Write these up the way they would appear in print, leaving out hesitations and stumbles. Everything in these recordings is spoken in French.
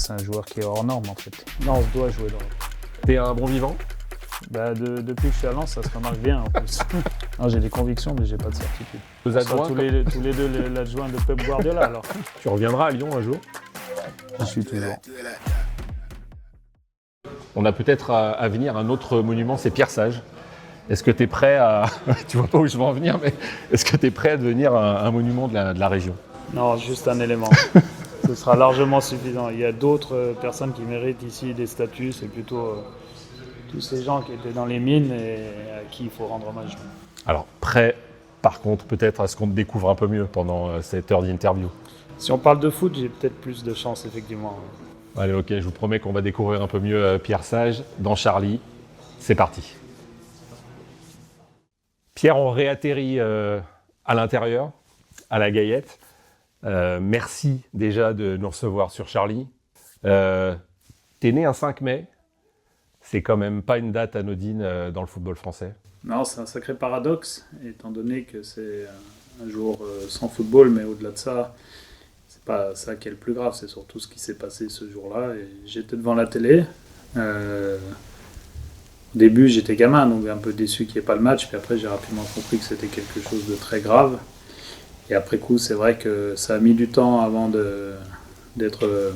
c'est un joueur qui est hors norme en fait. Non, on se doit jouer dans. T'es un bon vivant? Depuis que je suis à Lens, ça se remarque bien en plus. Non, j'ai des convictions, mais j'ai pas de certitude. Aux On sera adjoints, tous les deux l'adjoint de Pep Guardiola alors. tu reviendras à Lyon un jour? J'y suis toujours. On a peut-être à venir un autre monument, c'est Pierre Sage. Est-ce que tu es prêt à... tu vois pas où je veux en venir, mais est-ce que tu es prêt à devenir un monument de la région? Non, juste un élément. Ce sera largement suffisant. Il y a d'autres personnes qui méritent ici des statuts. C'est plutôt tous ces gens qui étaient dans les mines et à qui il faut rendre hommage. Alors, prêt, par contre, peut-être à ce qu'on te découvre un peu mieux pendant cette heure d'interview. Si on parle de foot, j'ai peut-être plus de chance, effectivement. Allez, ok, je vous promets qu'on va découvrir un peu mieux Pierre Sage dans Charlie. C'est parti. Pierre, on réatterrit à l'intérieur, à la Gaillette. Merci déjà de nous recevoir sur Charlie. T'es né un 5 mai. C'est quand même pas une date anodine dans le football français. Non, c'est un sacré paradoxe, étant donné que c'est un jour sans football, mais au-delà de ça, c'est pas ça qui est le plus grave, c'est surtout ce qui s'est passé ce jour-là. Et j'étais devant la télé. Au début, j'étais gamin, donc un peu déçu qu'il n'y ait pas le match, puis après, j'ai rapidement compris que c'était quelque chose de très grave. Et après coup, c'est vrai que ça a mis du temps avant d'être,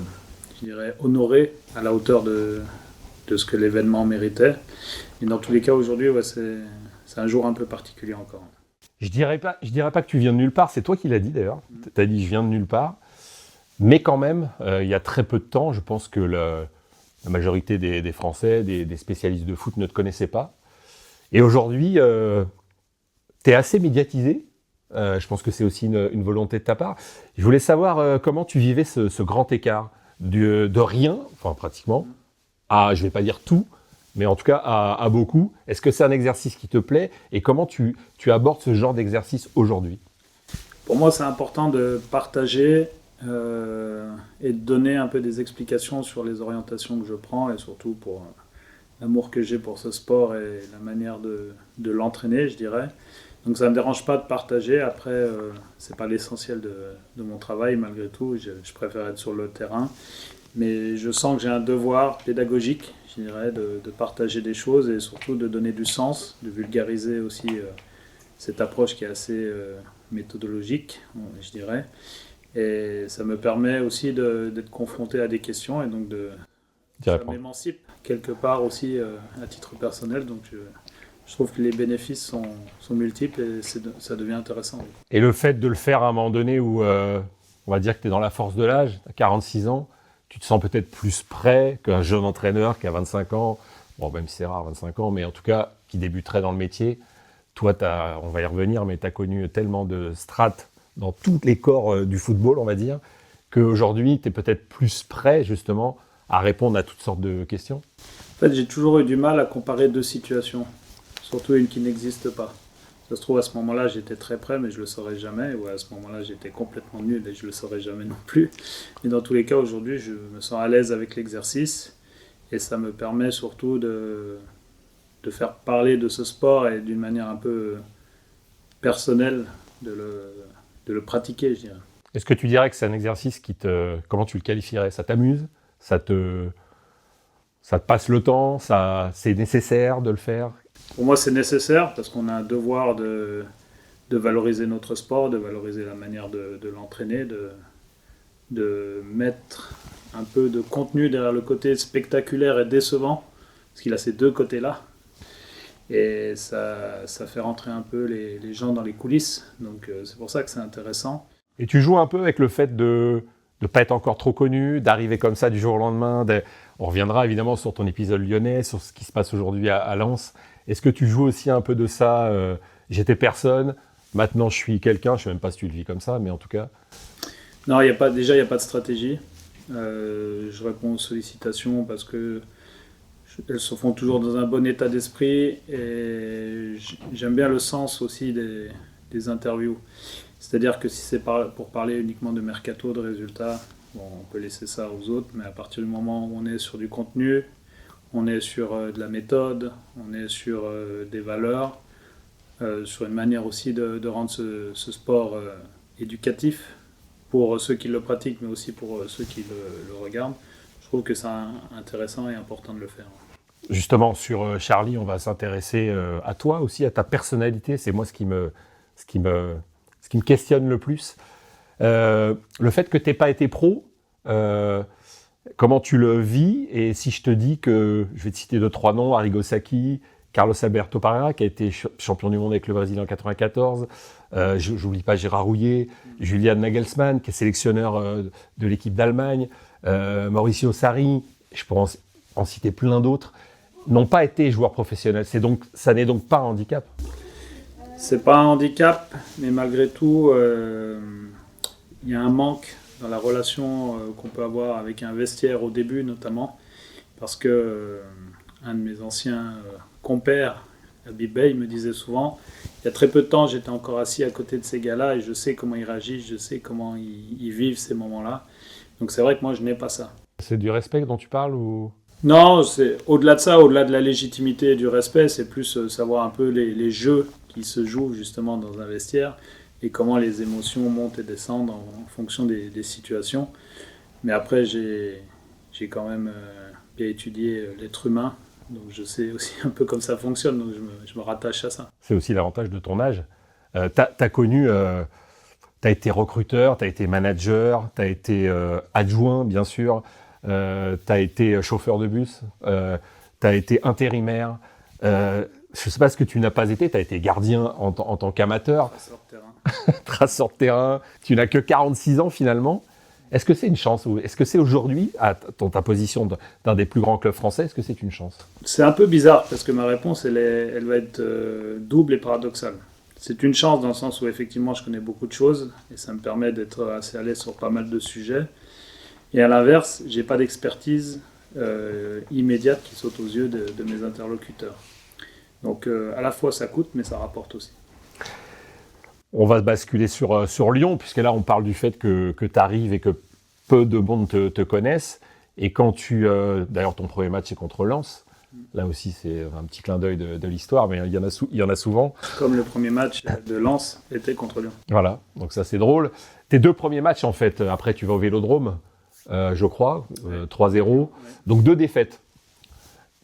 je dirais, honoré à la hauteur de ce que l'événement méritait. Et dans tous les cas, aujourd'hui, ouais, c'est un jour un peu particulier encore. Je dirais pas que tu viens de nulle part, c'est toi qui l'as dit d'ailleurs. Tu as dit je viens de nulle part. Mais quand même, il y a très peu de temps, je pense que la majorité des Français, des spécialistes de foot ne te connaissaient pas. Et aujourd'hui, tu es assez médiatisé. Je pense que c'est aussi une volonté de ta part. Je voulais savoir comment tu vivais ce grand écart de rien, enfin pratiquement, à, je ne vais pas dire tout, mais en tout cas à beaucoup. Est-ce que c'est un exercice qui te plaît et comment tu abordes ce genre d'exercice aujourd'hui? Pour moi, c'est important de partager et de donner un peu des explications sur les orientations que je prends et surtout pour l'amour que j'ai pour ce sport et la manière de l'entraîner, je dirais. Donc ça ne me dérange pas de partager. Après, c'est pas l'essentiel de mon travail malgré tout. Je préfère être sur le terrain. Mais je sens que j'ai un devoir pédagogique, je dirais, de partager des choses et surtout de donner du sens, de vulgariser aussi cette approche qui est assez méthodologique, je dirais. Et ça me permet aussi d'être confronté à des questions et donc ça m'émancipe quelque part aussi à titre personnel. Donc je trouve que les bénéfices sont multiples et ça devient intéressant. Et le fait de le faire à un moment donné où on va dire que tu es dans la force de l'âge, tu as 46 ans, tu te sens peut-être plus prêt qu'un jeune entraîneur qui a 25 ans, bon même si c'est rare 25 ans, mais en tout cas qui débuterait dans le métier. Toi, on va y revenir, mais tu as connu tellement de strates dans tous les corps du football, on va dire, qu'aujourd'hui, tu es peut-être plus prêt justement à répondre à toutes sortes de questions. En fait, j'ai toujours eu du mal à comparer deux situations, surtout une qui n'existe pas. Ça se trouve, à ce moment-là, j'étais très prêt, mais je ne le saurais jamais. Ou à ce moment-là, j'étais complètement nul et je ne le saurais jamais non plus. Mais dans tous les cas, aujourd'hui, je me sens à l'aise avec l'exercice. Et ça me permet surtout de faire parler de ce sport et d'une manière un peu personnelle de le pratiquer, je dirais. Est-ce que tu dirais que c'est un exercice comment tu le qualifierais? Ça t'amuse? Ça te passe le temps? C'est nécessaire de le faire? Pour moi, c'est nécessaire parce qu'on a un devoir de valoriser notre sport, de valoriser la manière de l'entraîner, de mettre un peu de contenu derrière le côté spectaculaire et décevant, parce qu'il a ces deux côtés-là. Et ça fait rentrer un peu les gens dans les coulisses. Donc c'est pour ça que c'est intéressant. Et tu joues un peu avec le fait de ne pas être encore trop connu, d'arriver comme ça du jour au lendemain. On reviendra évidemment sur ton épisode lyonnais, sur ce qui se passe aujourd'hui à Lens. Est-ce que tu joues aussi un peu de ça j'étais personne, maintenant je suis quelqu'un, je ne sais même pas si tu le vis comme ça, mais en tout cas... Non, il n'y a pas de stratégie. Je réponds aux sollicitations parce que elles se font toujours dans un bon état d'esprit et j'aime bien le sens aussi des interviews. C'est-à-dire que si c'est pour parler uniquement de mercato, de résultats, bon, on peut laisser ça aux autres, mais à partir du moment où on est sur du contenu, on est sur de la méthode, on est sur des valeurs, sur une manière aussi de rendre ce sport éducatif pour ceux qui le pratiquent, mais aussi pour ceux qui le regardent. Je trouve que c'est intéressant et important de le faire. Justement, sur Charlie, on va s'intéresser à toi aussi, à ta personnalité. C'est moi ce qui me questionne le plus. Le fait que tu n'aies pas été pro, comment tu le vis? Et si je te dis que, je vais te citer 2-3 noms, Arrigo Sacchi, Carlos Alberto Parreira, qui a été champion du monde avec le Brésil en 94, j'oublie pas Gérard Rouillet, Julian Nagelsmann, qui est sélectionneur de l'équipe d'Allemagne, Mauricio Sarri, je pourrais en citer plein d'autres, n'ont pas été joueurs professionnels. Ça n'est donc pas un handicap. C'est pas un handicap, mais malgré tout, il y a un manque dans la relation qu'on peut avoir avec un vestiaire au début notamment, parce que un de mes anciens compères, Habib Bey, me disait souvent, il y a très peu de temps, j'étais encore assis à côté de ces gars-là et je sais comment ils réagissent, je sais comment ils vivent ces moments-là. Donc c'est vrai que moi, je n'ai pas ça. C'est du respect dont tu parles ou... Non, c'est au-delà de ça, au-delà de la légitimité et du respect, c'est plus savoir un peu les jeux qui se jouent justement dans un vestiaire et comment les émotions montent et descendent en fonction des situations. Mais après, j'ai quand même bien étudié l'être humain, donc je sais aussi un peu comme ça fonctionne, donc je me rattache à ça. C'est aussi l'avantage de ton âge. T'as connu... Tu as été recruteur, tu as été manager, tu as été adjoint, bien sûr, tu as été chauffeur de bus, tu as été intérimaire. Je ne sais pas ce que tu n'as pas été, tu as été gardien en tant qu'amateur. Traceur de terrain. Traceur de terrain. Tu n'as que 46 ans finalement. Est-ce que c'est une chance ou est-ce que c'est aujourd'hui, à ta position d'un des plus grands clubs français, est-ce que c'est une chance? C'est un peu bizarre parce que ma réponse, elle va être double et paradoxale. C'est une chance dans le sens où effectivement je connais beaucoup de choses et ça me permet d'être assez à l'aise sur pas mal de sujets. Et à l'inverse, j'ai pas d'expertise immédiate qui saute aux yeux de mes interlocuteurs. Donc à la fois ça coûte mais ça rapporte aussi. On va basculer sur Lyon puisque là on parle du fait que tu arrives et que peu de monde te connaissent. Et quand d'ailleurs ton premier match c'est contre Lens. Là aussi, c'est un petit clin d'œil de l'histoire, mais il y en a souvent. Comme le premier match de Lens était contre Lyon. Voilà, donc ça c'est drôle. Tes 2 premiers matchs, en fait, après tu vas au Vélodrome, je crois, 3-0, ouais. Donc 2 défaites.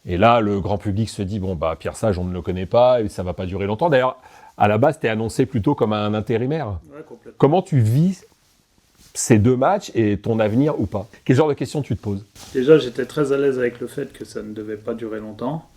Et là, le grand public se dit, bon, bah Pierre Sage, on ne le connaît pas, et ça ne va pas durer longtemps. D'ailleurs, à la base, tu es annoncé plutôt comme un intérimaire. Ouais, complètement. Comment tu vis ces 2 matchs et ton avenir ou pas? Quel genre de questions tu te poses? Déjà, j'étais très à l'aise avec le fait que ça ne devait pas durer longtemps.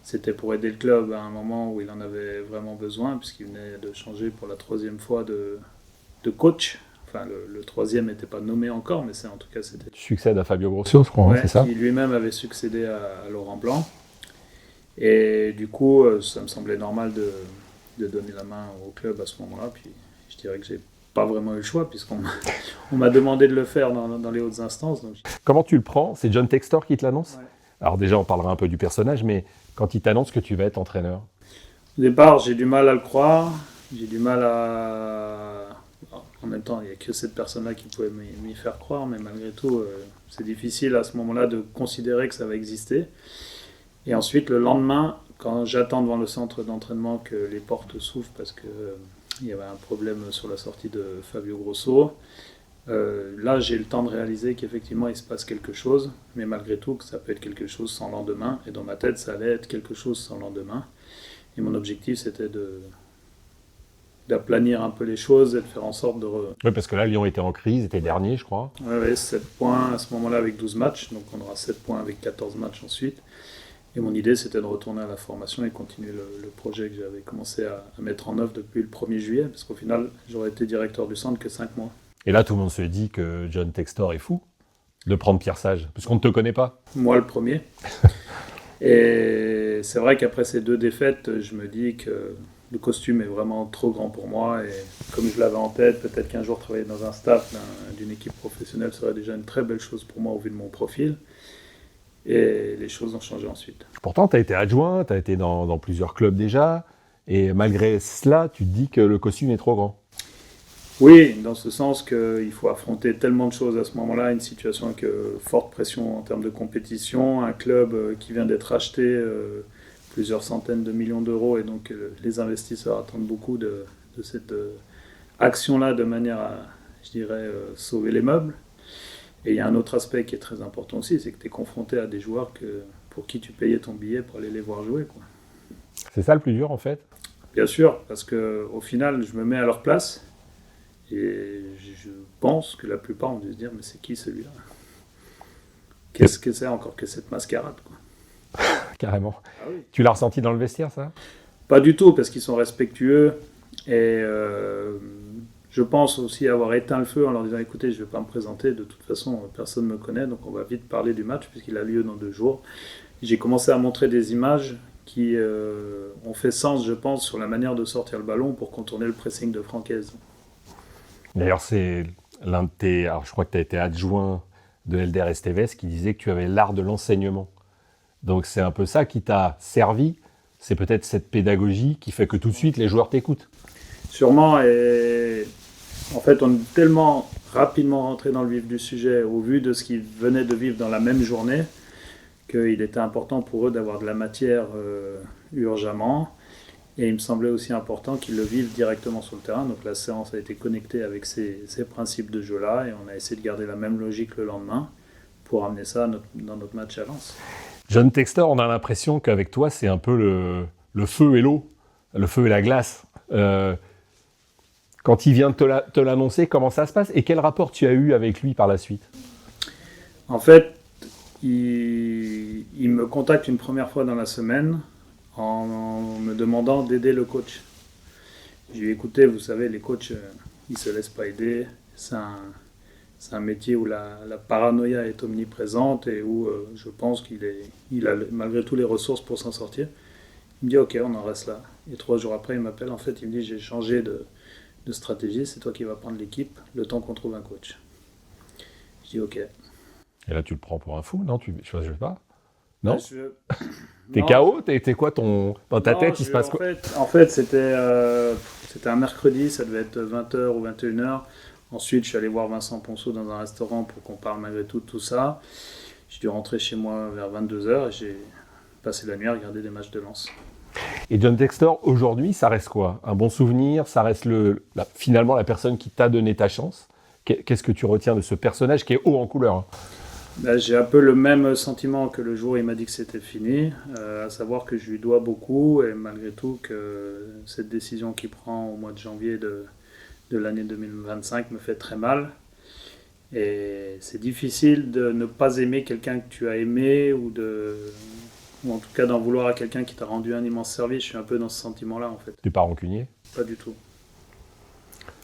C'était pour aider le club à un moment où il en avait vraiment besoin, puisqu'il venait de changer pour la 3e fois de coach. Enfin, le 3e n'était pas nommé encore, mais en tout cas, c'était... Tu succèdes à Fabio Grosso, je crois, ouais, c'est ça? Qui lui-même avait succédé à Laurent Blanc. Et du coup, ça me semblait normal de donner la main au club à ce moment-là. Puis je dirais que j'ai pas vraiment eu le choix, puisqu'on m'a demandé de le faire dans les hautes instances. Donc... Comment tu le prends? C'est John Textor qui te l'annonce? Ouais. Alors déjà, on parlera un peu du personnage, mais quand il t'annonce que tu vas être entraîneur? Au départ, j'ai du mal à le croire. J'ai du mal à... En même temps, il n'y a que cette personne-là qui pouvait m'y faire croire, mais malgré tout, c'est difficile à ce moment-là de considérer que ça va exister. Et ensuite, le lendemain, quand j'attends devant le centre d'entraînement que les portes s'ouvrent parce que... il y avait un problème sur la sortie de Fabio Grosso. Là, j'ai le temps de réaliser qu'effectivement, il se passe quelque chose, mais malgré tout, que ça peut être quelque chose sans lendemain. Et dans ma tête, ça allait être quelque chose sans lendemain. Et mon objectif, c'était d'aplanir un peu les choses et de faire en sorte de... Oui, parce que là, Lyon était en crise, était dernier, je crois. Oui, 7 points à ce moment-là avec 12 matchs. Donc, on aura 7 points avec 14 matchs ensuite. Et mon idée, c'était de retourner à la formation et continuer le projet que j'avais commencé à mettre en œuvre depuis le 1er juillet, parce qu'au final, j'aurais été directeur du centre que 5 mois. Et là, tout le monde se dit que John Textor est fou de prendre Pierre Sage, parce qu'on ne te connaît pas. Moi, le premier. Et c'est vrai qu'après ces 2 défaites, je me dis que le costume est vraiment trop grand pour moi. Et comme je l'avais en tête, peut-être qu'un jour, travailler dans un staff d'une équipe professionnelle serait déjà une très belle chose pour moi au vu de mon profil. Et les choses ont changé ensuite. Pourtant, tu as été adjoint, tu as été dans plusieurs clubs déjà, et malgré cela, tu te dis que le costume est trop grand. Oui, dans ce sens qu'il faut affronter tellement de choses à ce moment-là, une situation avec forte pression en termes de compétition, un club qui vient d'être acheté plusieurs centaines de millions d'euros, et donc les investisseurs attendent beaucoup de cette action-là de manière à, je dirais, sauver les meubles. Et il y a un autre aspect qui est très important aussi, c'est que tu es confronté à des joueurs pour qui tu payais ton billet pour aller les voir jouer, quoi. C'est ça le plus dur en fait. Bien sûr, parce qu'au final, je me mets à leur place et je pense que la plupart ont dû se dire mais c'est qui celui-là? Qu'est-ce que c'est encore que cette mascarade, quoi. Carrément. Ah oui. Tu l'as ressenti dans le vestiaire, ça? Pas du tout, parce qu'ils sont respectueux et je pense aussi avoir éteint le feu en leur disant écoutez, je ne vais pas me présenter, de toute façon personne ne me connaît, donc on va vite parler du match puisqu'il a lieu dans 2 jours. J'ai commencé à montrer des images qui ont fait sens, je pense, sur la manière de sortir le ballon pour contourner le pressing de Francaise. D'ailleurs, c'est l'un de tes... Alors, je crois que tu as été adjoint de Helder Esteves qui disait que tu avais l'art de l'enseignement. Donc, c'est un peu ça qui t'a servi. C'est peut-être cette pédagogie qui fait que tout de suite, les joueurs t'écoutent. Sûrement, et en fait, on est tellement rapidement rentré dans le vif du sujet au vu de ce qu'ils venaient de vivre dans la même journée qu'il était important pour eux d'avoir de la matière urgemment. Et il me semblait aussi important qu'ils le vivent directement sur le terrain. Donc la séance a été connectée avec ces principes de jeu-là et on a essayé de garder la même logique le lendemain pour amener ça dans notre match à Lens. John Textor, on a l'impression qu'avec toi, c'est un peu le feu et l'eau, le feu et la glace. Quand il vient de te l'annoncer, comment ça se passe? Et quel rapport tu as eu avec lui par la suite? En fait, il me contacte une première fois dans la semaine en me demandant d'aider le coach. J'ai dit écoutez, vous savez, les coachs, ils ne se laissent pas aider. C'est un métier où la paranoïa est omniprésente et où je pense qu'il a malgré tout les ressources pour s'en sortir. Il me dit ok, on en reste là. Et 3 jours après, il m'appelle. En fait, il me dit j'ai changé de stratégie, c'est toi qui vas prendre l'équipe le temps qu'on trouve un coach. Je dis ok. Et là, tu le prends pour un fou, non? Je sais pas. Non? T'es Non. KO? T'es quoi dans ta tête, il se passe quoi? En fait, c'était un mercredi, ça devait être 20h ou 21h. Ensuite, je suis allé voir Vincent Ponceau dans un restaurant pour qu'on parle malgré tout ça. J'ai dû rentrer chez moi vers 22h et j'ai passé la nuit à regarder des matchs de Lens. Et John Textor, aujourd'hui, ça reste quoi? Un bon souvenir? Ça reste finalement la personne qui t'a donné ta chance? Qu'est-ce que tu retiens de ce personnage qui est haut en couleur, hein? Ben, j'ai un peu le même sentiment que le jour où il m'a dit que c'était fini, à savoir que je lui dois beaucoup et malgré tout que cette décision qu'il prend au mois de janvier de l'année 2025 me fait très mal. Et c'est difficile de ne pas aimer quelqu'un que tu as aimé ou en tout cas d'en vouloir à quelqu'un qui t'a rendu un immense service. Je suis un peu dans ce sentiment-là en fait. Tu n'es pas rancunier? Pas du tout.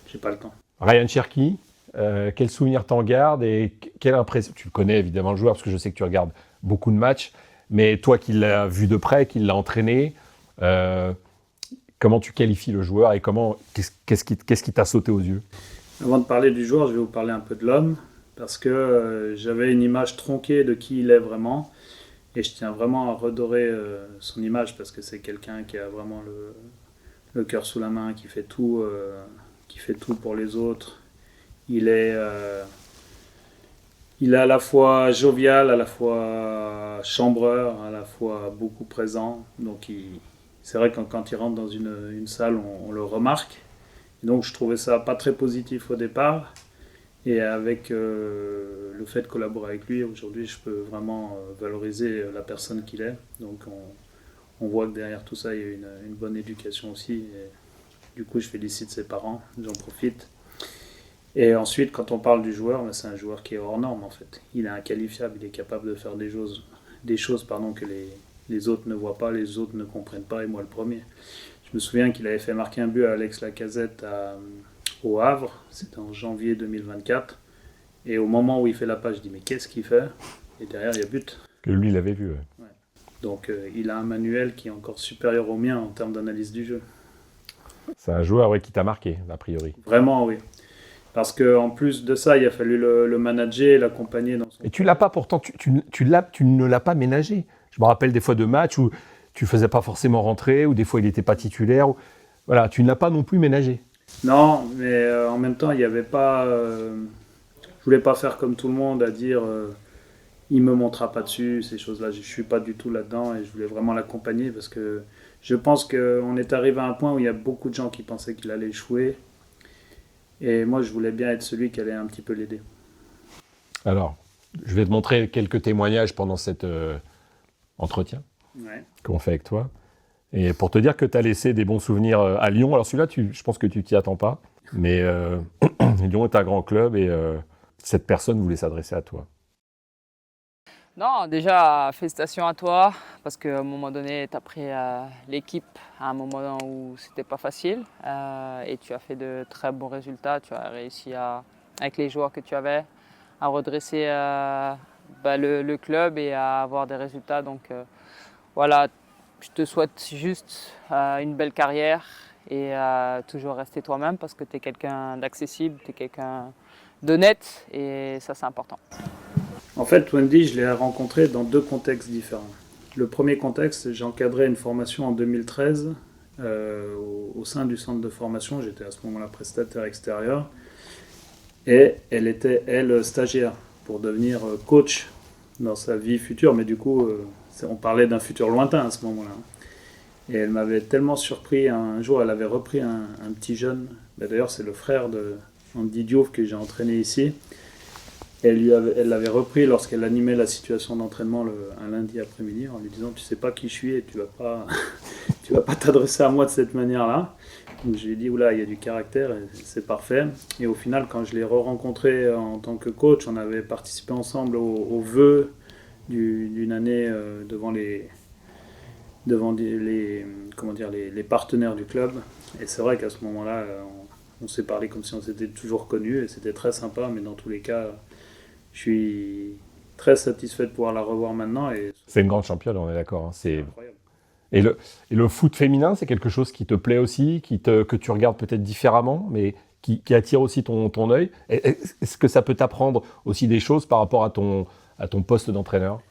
J'ai pas le temps. Ryan Cherki, quel souvenir t'en gardes et quelle impression? Tu le connais évidemment le joueur parce que je sais que tu regardes beaucoup de matchs, mais toi qui l'as vu de près, qui l'as entraîné, comment tu qualifies le joueur et qu'est-ce qui t'a sauté aux yeux? Avant de parler du joueur, je vais vous parler un peu de l'homme parce que j'avais une image tronquée de qui il est vraiment et je tiens vraiment à redorer son image parce que c'est quelqu'un qui a vraiment le cœur sous la main, qui fait tout pour les autres. Il est à la fois jovial, à la fois chambreur, à la fois beaucoup présent. Donc c'est vrai que quand il rentre dans une salle, on le remarque. Et donc je trouvais ça pas très positif au départ. Et avec le fait de collaborer avec lui, aujourd'hui je peux vraiment valoriser la personne qu'il est. Donc on voit que derrière tout ça, il y a une bonne éducation aussi. Et du coup, je félicite ses parents, j'en profite. Et ensuite, quand on parle du joueur, c'est un joueur qui est hors norme en fait. Il est inqualifiable, il est capable de faire des choses que les autres ne voient pas, les autres ne comprennent pas, et moi le premier. Je me souviens qu'il avait fait marquer un but à Alex Lacazette au Havre, c'était en janvier 2024. Et au moment où il fait la passe, je dis mais qu'est-ce qu'il fait? Et derrière, il y a but. Que lui l'avait vu, ouais. Ouais. Donc il a un manuel qui est encore supérieur au mien en termes d'analyse du jeu. C'est un joueur qui t'a marqué, a priori. Vraiment, oui. Parce qu'en plus de ça, il a fallu le manager, l'accompagner dans son... Et tu l'as pas pourtant, tu ne l'as pas ménagé. Je me rappelle des fois de matchs où tu ne faisais pas forcément rentrer, ou des fois il n'était pas titulaire. Voilà, tu ne l'as pas non plus ménagé. Non, mais en même temps, il n'y avait pas... je voulais pas faire comme tout le monde à dire il me montera pas dessus, ces choses-là. Je ne suis pas du tout là-dedans et je voulais vraiment l'accompagner parce que je pense qu'on est arrivé à un point où il y a beaucoup de gens qui pensaient qu'il allait échouer. Et moi, je voulais bien être celui qui allait un petit peu l'aider. Alors, je vais te montrer quelques témoignages pendant cet entretien qu'on fait avec toi. Et pour te dire que tu as laissé des bons souvenirs à Lyon. Alors celui-là, je pense que tu t'y attends pas. Mais Lyon est un grand club et cette personne voulait s'adresser à toi. Non, déjà, félicitations à toi, parce qu'à un moment donné, tu as pris l'équipe à un moment où c'était pas facile et tu as fait de très bons résultats. Tu as réussi avec les joueurs que tu avais à redresser le club et à avoir des résultats. Donc voilà, je te souhaite juste une belle carrière et toujours rester toi-même parce que tu es quelqu'un d'accessible, tu es quelqu'un d'honnête et ça c'est important. En fait, Wendy, je l'ai rencontré dans 2 contextes différents. Le premier contexte, j'ai encadré une formation en 2013 au sein du centre de formation. J'étais à ce moment-là prestataire extérieur. Et elle était, elle, stagiaire pour devenir coach dans sa vie future. Mais du coup, on parlait d'un futur lointain à ce moment-là. Et elle m'avait tellement surpris. Un jour, elle avait repris un petit jeune. D'ailleurs, c'est le frère de Andy Diouf que j'ai entraîné ici. Elle l'avait repris lorsqu'elle animait la situation d'entraînement un lundi après-midi en lui disant « Tu sais pas qui je suis et tu vas pas t'adresser à moi de cette manière-là ». Donc je lui ai dit « Oula, il y a du caractère et c'est parfait ». Et au final, quand je l'ai re-rencontré en tant que coach, on avait participé ensemble aux vœux d'une année devant les partenaires du club. Et c'est vrai qu'à ce moment-là, on s'est parlé comme si on s'était toujours connus et c'était très sympa, mais dans tous les cas, je suis très satisfait de pouvoir la revoir maintenant. C'est une grande championne, on est d'accord. Hein. C'est incroyable. Et le foot féminin, c'est quelque chose qui te plaît aussi, que tu regardes peut-être différemment, mais qui attire aussi ton œil. Est-ce que ça peut t'apprendre aussi des choses par rapport à ton poste d'entraîneur ?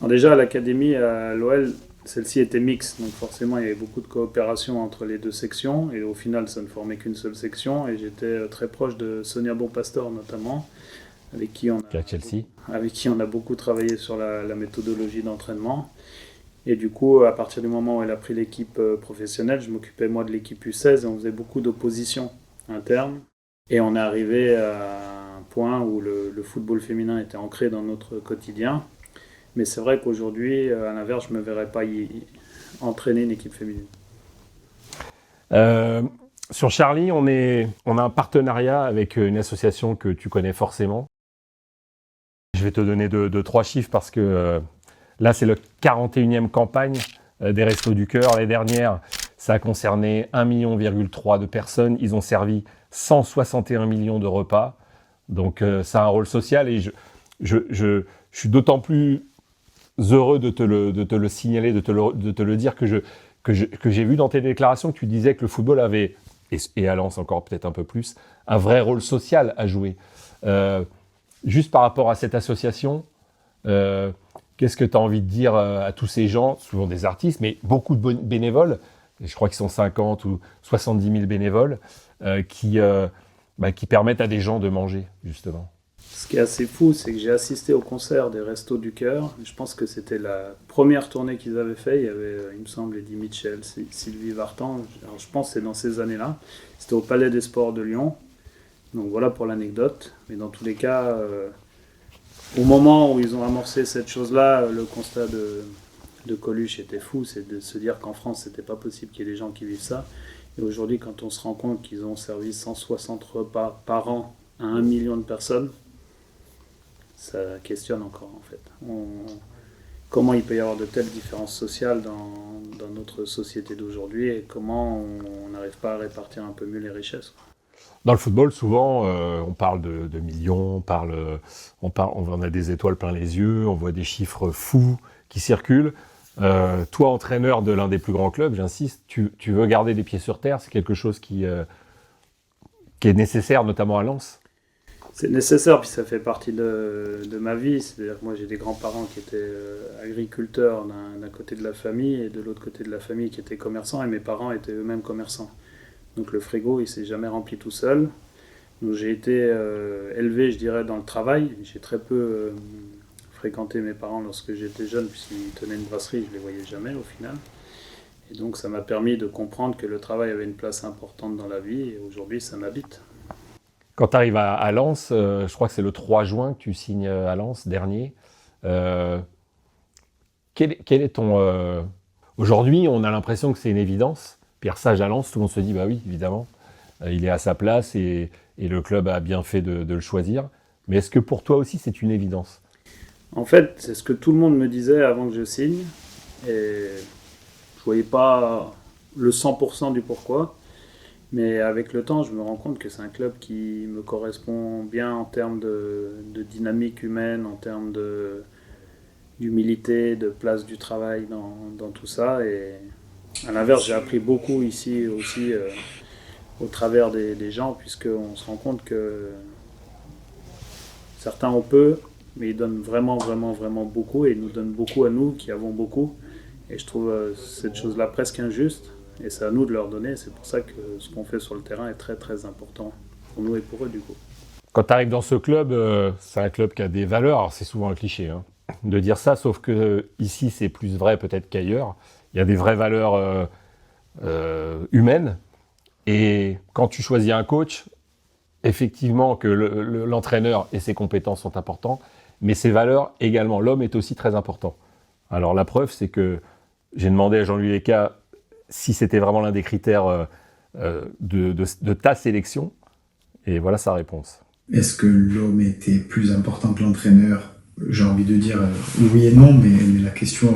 Alors déjà, à l'académie, à l'OL, celle-ci était mixte, donc forcément il y avait beaucoup de coopération entre les 2 sections, et au final ça ne formait qu'une seule section, et j'étais très proche de Sonia Bonpastor notamment, avec qui on a beaucoup travaillé sur la méthodologie d'entraînement. Et du coup, à partir du moment où elle a pris l'équipe professionnelle, je m'occupais moi de l'équipe U16 et on faisait beaucoup d'opposition interne. Et on est arrivé à un point où le football féminin était ancré dans notre quotidien. Mais c'est vrai qu'aujourd'hui, à l'inverse, je ne me verrais pas entraîner une équipe féminine. Sur Charlie, on a un partenariat avec une association que tu connais forcément. Je vais te donner 3 chiffres parce que là, c'est la 41e campagne des Restos du Cœur. L'année dernière, ça a concerné 1,3 million de personnes. Ils ont servi 161 millions de repas. Donc, ça a un rôle social et je suis d'autant plus heureux de te le signaler, de te le dire que j'ai vu dans tes déclarations que tu disais que le football avait, et à Lens encore peut-être un peu plus, un vrai rôle social à jouer. Juste par rapport à cette association, qu'est-ce que tu as envie de dire à tous ces gens, souvent des artistes, mais beaucoup de bénévoles, je crois qu'ils sont 50 ou 70 000 bénévoles, qui permettent à des gens de manger, justement. Ce qui est assez fou, c'est que j'ai assisté au concert des Restos du Cœur. Je pense que c'était la première tournée qu'ils avaient fait. Il y avait, il me semble, Eddie Mitchell, Sylvie Vartan. Alors, je pense que c'est dans ces années-là. C'était au Palais des Sports de Lyon. Donc voilà pour l'anecdote. Mais dans tous les cas, au moment où ils ont amorcé cette chose-là, le constat de Coluche était fou. C'est de se dire qu'en France, c'était pas possible qu'il y ait des gens qui vivent ça. Et aujourd'hui, quand on se rend compte qu'ils ont servi 160 repas par an à 1 million de personnes, ça questionne encore en fait. Comment il peut y avoir de telles différences sociales dans notre société d'aujourd'hui et comment on n'arrive pas à répartir un peu mieux les richesses. Dans le football, souvent, on parle de millions, on a des étoiles plein les yeux, on voit des chiffres fous qui circulent. Toi, entraîneur de l'un des plus grands clubs, j'insiste, tu veux garder les pieds sur terre, c'est quelque chose qui est nécessaire, notamment à Lens. C'est nécessaire, puis ça fait partie de ma vie. C'est-à-dire que moi, j'ai des grands-parents qui étaient agriculteurs d'un côté de la famille et de l'autre côté de la famille qui étaient commerçants, et mes parents étaient eux-mêmes commerçants. Donc le frigo, il ne s'est jamais rempli tout seul. Donc j'ai été élevé, je dirais, dans le travail. J'ai très peu fréquenté mes parents lorsque j'étais jeune, puisqu'ils tenaient une brasserie, je ne les voyais jamais au final. Et donc ça m'a permis de comprendre que le travail avait une place importante dans la vie, et aujourd'hui ça m'habite. Quand tu arrives à Lens, je crois que c'est le 3 juin que tu signes à Lens, dernier. Quel est ton... Aujourd'hui, on a l'impression que c'est une évidence. Pierre Sage à Lens, tout le monde se dit, bah oui, évidemment, il est à sa place et le club a bien fait de le choisir. Mais est-ce que pour toi aussi, c'est une évidence? En fait, c'est ce que tout le monde me disait avant que je signe. Et je voyais pas le 100% du pourquoi. Mais avec le temps, je me rends compte que c'est un club qui me correspond bien en termes de dynamique humaine, en termes d'humilité, de place du travail dans tout ça. Et à l'inverse, j'ai appris beaucoup ici aussi au travers des gens, puisqu'on se rend compte que certains ont peu, mais ils donnent vraiment, vraiment, vraiment beaucoup, et ils nous donnent beaucoup à nous qui avons beaucoup. Et je trouve cette chose-là presque injuste, et c'est à nous de leur donner. C'est pour ça que ce qu'on fait sur le terrain est très, très important pour nous et pour eux, du coup. Quand tu arrives dans ce club, c'est un club qui a des valeurs. Alors, c'est souvent un cliché hein, de dire ça, sauf que ici, c'est plus vrai peut-être qu'ailleurs. Il y a des vraies valeurs humaines. Et quand tu choisis un coach, effectivement que l'entraîneur et ses compétences sont importants, mais ses valeurs également. L'homme est aussi très important. Alors la preuve, c'est que j'ai demandé à Jean-Louis Leca si c'était vraiment l'un des critères de ta sélection, et voilà sa réponse. Est-ce que l'homme était plus important que l'entraîneur? J'ai envie de dire oui et non, mais la question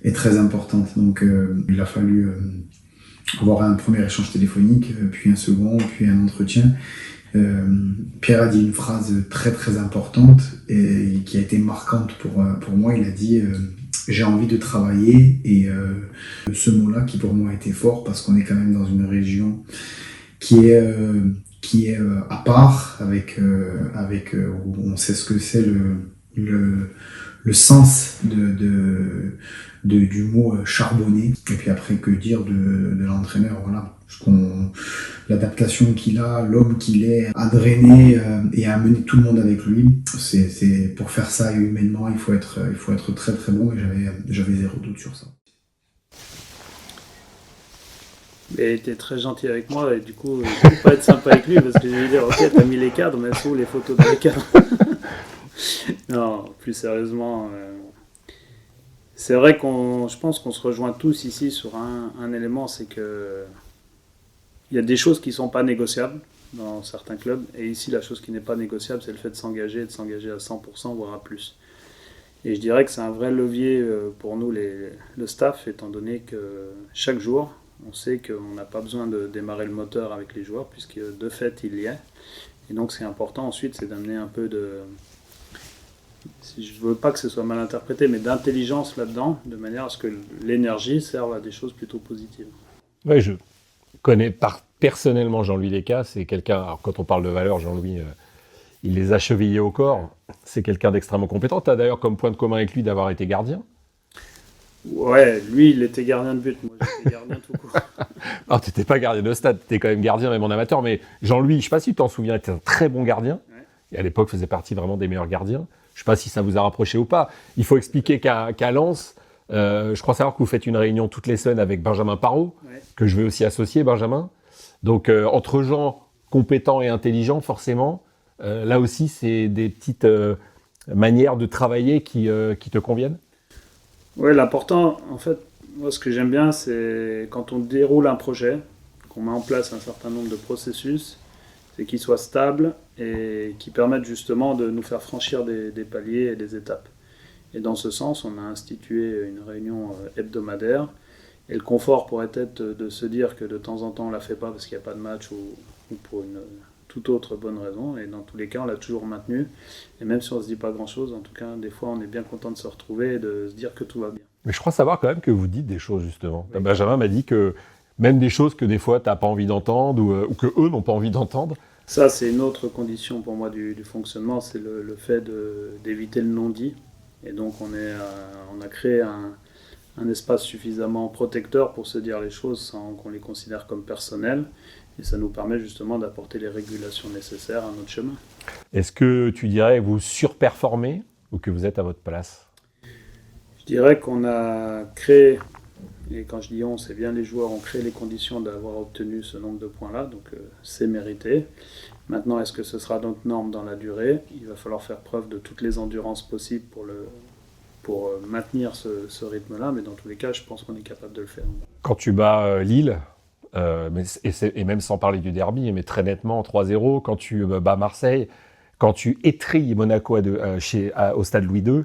est très importante. Donc il a fallu avoir un premier échange téléphonique, puis un second, puis un entretien. Pierre a dit une phrase très très importante et qui a été marquante pour moi. Il a dit j'ai envie de travailler, et ce mot-là qui pour moi était fort parce qu'on est quand même dans une région qui est à part, avec où on sait ce que c'est le sens du mot charbonner. Et puis après, que dire de l'entraîneur, voilà. L'adaptation qu'il a, l'homme qu'il est, à drainer et à amener tout le monde avec lui. C'est pour faire ça humainement, il faut être très très bon, et j'avais zéro doute sur ça. Il a été très gentil avec moi, et du coup, je ne peux pas être sympa avec lui parce que je vais lui dire ok, t'as mis les cadres, mais elles sont où les photos des cadres? Non, plus sérieusement, c'est vrai je pense qu'on se rejoint tous ici sur un élément, c'est que il y a des choses qui ne sont pas négociables dans certains clubs, et ici la chose qui n'est pas négociable, c'est le fait de s'engager à 100%, voire à plus. Et je dirais que c'est un vrai levier pour nous, le staff, étant donné que chaque jour, on sait qu'on n'a pas besoin de démarrer le moteur avec les joueurs, puisque de fait il y est. Et donc ce qui est important ensuite, c'est d'amener un peu de... Je ne veux pas que ce soit mal interprété, mais d'intelligence là-dedans, de manière à ce que l'énergie serve à des choses plutôt positives. Oui, je connais personnellement Jean-Louis Leca. C'est quelqu'un, alors quand on parle de valeurs, Jean-Louis, il les a chevillés au corps. C'est quelqu'un d'extrêmement compétent. Tu as d'ailleurs comme point de commun avec lui d'avoir été gardien. Ouais, lui, il était gardien de but. Moi, j'étais gardien tout court. Alors, tu n'étais pas gardien de stade, tu étais quand même gardien, même en amateur. Mais Jean-Louis, je ne sais pas si tu t'en souviens, était un très bon gardien. Ouais. Et à l'époque, faisait partie vraiment des meilleurs gardiens. Je ne sais pas si ça vous a rapproché ou pas. Il faut expliquer qu'à Lens, je crois savoir que vous faites une réunion toutes les semaines avec Benjamin Parot, ouais, que je vais aussi associer, Benjamin. Donc, entre gens compétents et intelligents, forcément, là aussi, c'est des petites manières de travailler qui te conviennent? Oui, l'important, en fait, moi, ce que j'aime bien, c'est quand on déroule un projet, qu'on met en place un certain nombre de processus, c'est qu'il soit stable et qui permette justement de nous faire franchir des paliers et des étapes. Et dans ce sens, on a institué une réunion hebdomadaire. Et le confort pourrait être de se dire que de temps en temps, on ne la fait pas parce qu'il n'y a pas de match ou pour une toute autre bonne raison. Et dans tous les cas, on l'a toujours maintenu. Et même si on ne se dit pas grand-chose, en tout cas, des fois, on est bien content de se retrouver et de se dire que tout va bien. Mais je crois savoir quand même que vous dites des choses, justement. Oui. Benjamin m'a dit que même des choses que des fois, tu n'as pas envie d'entendre ou que eux n'ont pas envie d'entendre. Ça, c'est une autre condition pour moi du fonctionnement, c'est le fait d'éviter le non-dit. Et donc, on a créé un espace suffisamment protecteur pour se dire les choses sans qu'on les considère comme personnelles. Et ça nous permet justement d'apporter les régulations nécessaires à notre chemin. Est-ce que tu dirais que vous surperformez ou que vous êtes à votre place? Je dirais qu'on a créé Et quand je dis on, c'est bien les joueurs ont créé les conditions d'avoir obtenu ce nombre de points-là, donc c'est mérité. Maintenant, est-ce que ce sera notre norme dans la durée? Il va falloir faire preuve de toutes les endurances possibles pour maintenir ce rythme-là, mais dans tous les cas, je pense qu'on est capable de le faire. Quand tu bats Lille, et même sans parler du derby, mais très nettement 3-0, quand tu bats Marseille, quand tu étrilles Monaco au stade Louis II,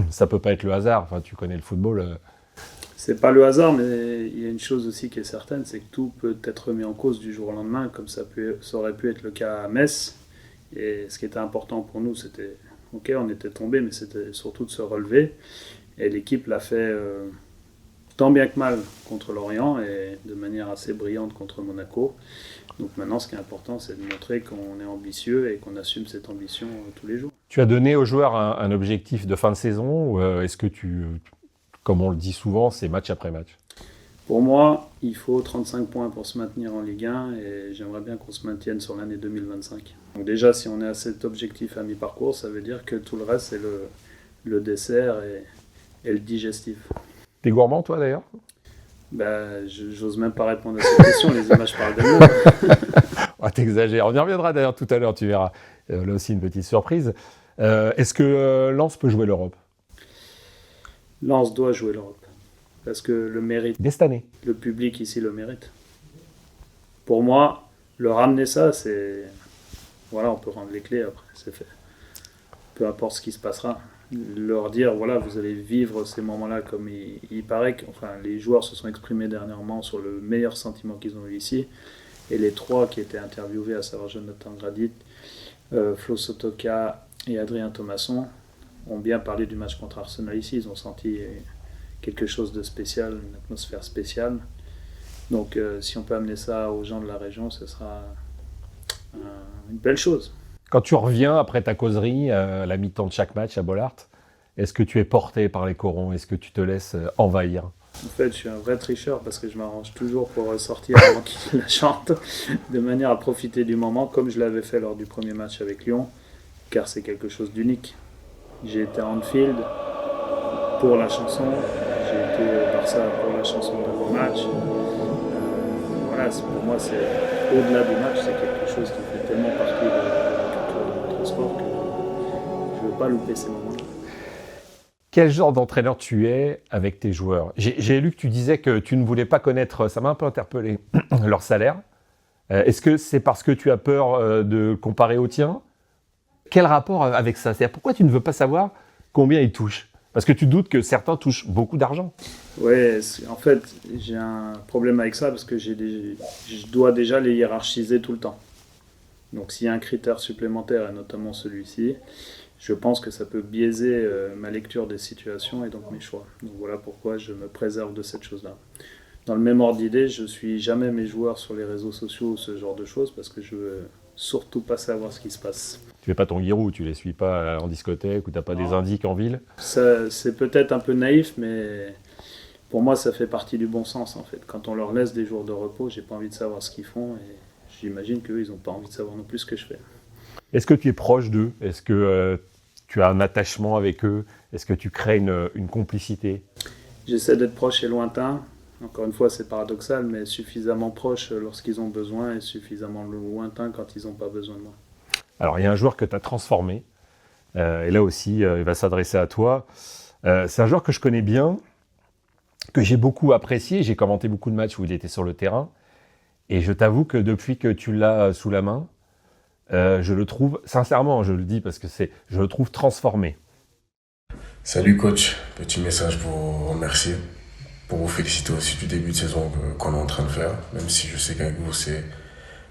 ça peut pas être le hasard. Enfin, tu connais le football. C'est pas le hasard, mais il y a une chose aussi qui est certaine, c'est que tout peut être remis en cause du jour au lendemain, comme ça aurait pu être le cas à Metz. Et ce qui était important pour nous, c'était, ok, on était tombé, mais c'était surtout de se relever. Et l'équipe l'a fait tant bien que mal contre Lorient et de manière assez brillante contre Monaco. Donc maintenant, ce qui est important, c'est de montrer qu'on est ambitieux et qu'on assume cette ambition tous les jours. Tu as donné aux joueurs un objectif de fin de saison, ou est-ce que comme on le dit souvent, c'est match après match? Pour moi, il faut 35 points pour se maintenir en Ligue 1 et j'aimerais bien qu'on se maintienne sur l'année 2025. Donc déjà, si on est à cet objectif à mi-parcours, ça veut dire que tout le reste, c'est le dessert et le digestif. T'es gourmand, toi, d'ailleurs? J'ose même pas répondre à cette question, les images parlent d'elles-mêmes. T'exagères. On y reviendra d'ailleurs tout à l'heure, tu verras. Là aussi, une petite surprise. Est-ce que Lens peut jouer l'Europe? Lens doit jouer l'Europe. Parce que le mérite. Dès cette année. Le public ici le mérite. Pour moi, le ramener ça, c'est... Voilà, on peut rendre les clés après, c'est fait. Peu importe ce qui se passera. Leur dire, voilà, vous allez vivre ces moments-là comme il paraît que... Enfin, les joueurs se sont exprimés dernièrement sur le meilleur sentiment qu'ils ont eu ici. Et les trois qui étaient interviewés, à savoir Jonathan Gradit, Flo Sotoka et Adrien Thomasson, ont bien parlé du match contre Arsenal ici. Ils ont senti quelque chose de spécial, une atmosphère spéciale. Donc si on peut amener ça aux gens de la région, ce sera une belle chose. Quand tu reviens après ta causerie, à la mi-temps de chaque match à Bollaert, est-ce que tu es porté par les corons? Est-ce que tu te laisses envahir? En fait, je suis un vrai tricheur parce que je m'arrange toujours pour sortir avant qu'ils la chantent, de manière à profiter du moment, comme je l'avais fait lors du premier match avec Lyon, car c'est quelque chose d'unique. J'ai été à Anfield pour la chanson, j'ai été au Barça pour la chanson d'avant-match. Voilà, pour moi, c'est au-delà du match, c'est quelque chose qui fait tellement partie de la culture de notre sport que je ne veux pas louper ces moments-là. Quel genre d'entraîneur tu es avec tes joueurs? J'ai lu que tu disais que tu ne voulais pas connaître, ça m'a un peu interpellé, leur salaire. Est-ce que c'est parce que tu as peur de comparer au tien? Quel rapport avec ça? C'est-à-dire, pourquoi tu ne veux pas savoir combien ils touchent? Parce que tu doutes que certains touchent beaucoup d'argent. Oui, en fait, j'ai un problème avec ça parce que je dois déjà les hiérarchiser tout le temps. Donc s'il y a un critère supplémentaire, et notamment celui-ci, je pense que ça peut biaiser ma lecture des situations et donc mes choix. Donc voilà pourquoi je me préserve de cette chose-là. Dans le même ordre d'idée, je ne suis jamais mes joueurs sur les réseaux sociaux ou ce genre de choses parce que je veux surtout pas savoir ce qui se passe. Tu fais pas ton guirou, tu les suis pas en discothèque ou tu n'as pas des indices en ville? Ça, c'est peut-être un peu naïf, mais pour moi, ça fait partie du bon sens en fait. Quand on leur laisse des jours de repos, j'ai pas envie de savoir ce qu'ils font et j'imagine qu'eux, ils n'ont pas envie de savoir non plus ce que je fais. Est-ce que tu es proche d'eux? Est-ce que tu as un attachement avec eux? Est-ce que tu crées une complicité? J'essaie d'être proche et lointain. Encore une fois, c'est paradoxal, mais suffisamment proche lorsqu'ils ont besoin et suffisamment lointain quand ils n'ont pas besoin de moi. Alors, il y a un joueur que tu as transformé, et là aussi, il va s'adresser à toi. C'est un joueur que je connais bien, que j'ai beaucoup apprécié. J'ai commenté beaucoup de matchs où il était sur le terrain. Et je t'avoue que depuis que tu l'as sous la main, je le trouve, sincèrement, je le dis parce que je le trouve transformé. Salut coach, petit message pour vous remercier, pour vous féliciter aussi du début de saison qu'on est en train de faire, même si je sais qu'avec vous c'est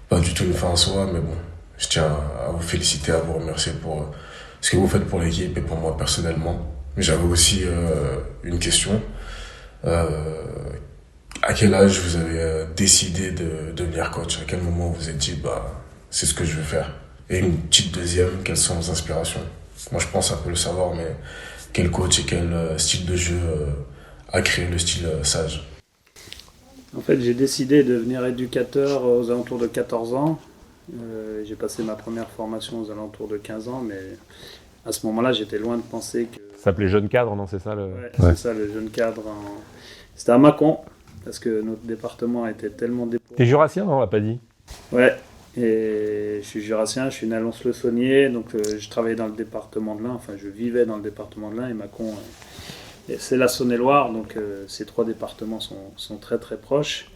pas du tout une fin en soi, mais bon, je tiens à vous féliciter, à vous remercier pour ce que vous faites pour l'équipe et pour moi personnellement. J'avais aussi une question. À quel âge vous avez décidé de devenir coach? À quel moment vous vous êtes dit c'est ce que je veux faire? Et une petite deuxième, quelles sont vos inspirations? Moi je pense un peu le savoir, mais quel coach et quel style de jeu a créé le style Sage? En fait, j'ai décidé de devenir éducateur aux alentours de 14 ans. J'ai passé ma première formation aux alentours de 15 ans, mais à ce moment-là, j'étais loin de penser que Ça s'appelait Jeune Cadre, non, c'est ça Ouais, c'est ça, le jeune cadre. C'était à Mâcon, parce que notre département était tellement dépauvri. T'es jurassien, non, on l'a pas dit. Ouais, et je suis jurassien, je suis né à Lons-le-Saunier, donc je travaillais dans le département de l'Ain, enfin je vivais dans le département de l'Ain, et Mâcon, c'est la Saône-et-Loire, donc ces 3 départements sont très très proches.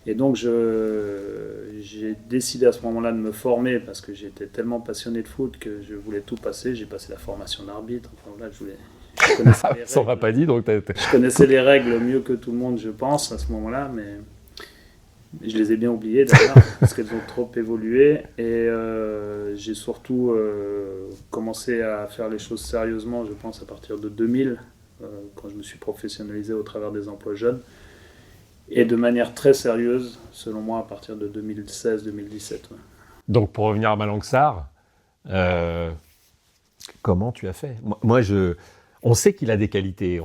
Et donc j'ai décidé à ce moment-là de me former parce que j'étais tellement passionné de foot que je voulais tout passer. J'ai passé la formation d'arbitre. Enfin, là, je connaissais les Ça on l'a règles. pas dit, donc Je connaissais les règles mieux que tout le monde, je pense, à ce moment-là, mais je les ai bien oubliées d'ailleurs parce qu'elles ont trop évolué. Et j'ai surtout commencé à faire les choses sérieusement, je pense, à partir de 2000, quand je me suis professionnalisé au travers des emplois jeunes. Et de manière très sérieuse, selon moi, à partir de 2016-2017. Ouais. Donc, pour revenir à Malang Sarr, comment tu as fait ? On sait qu'il a des qualités,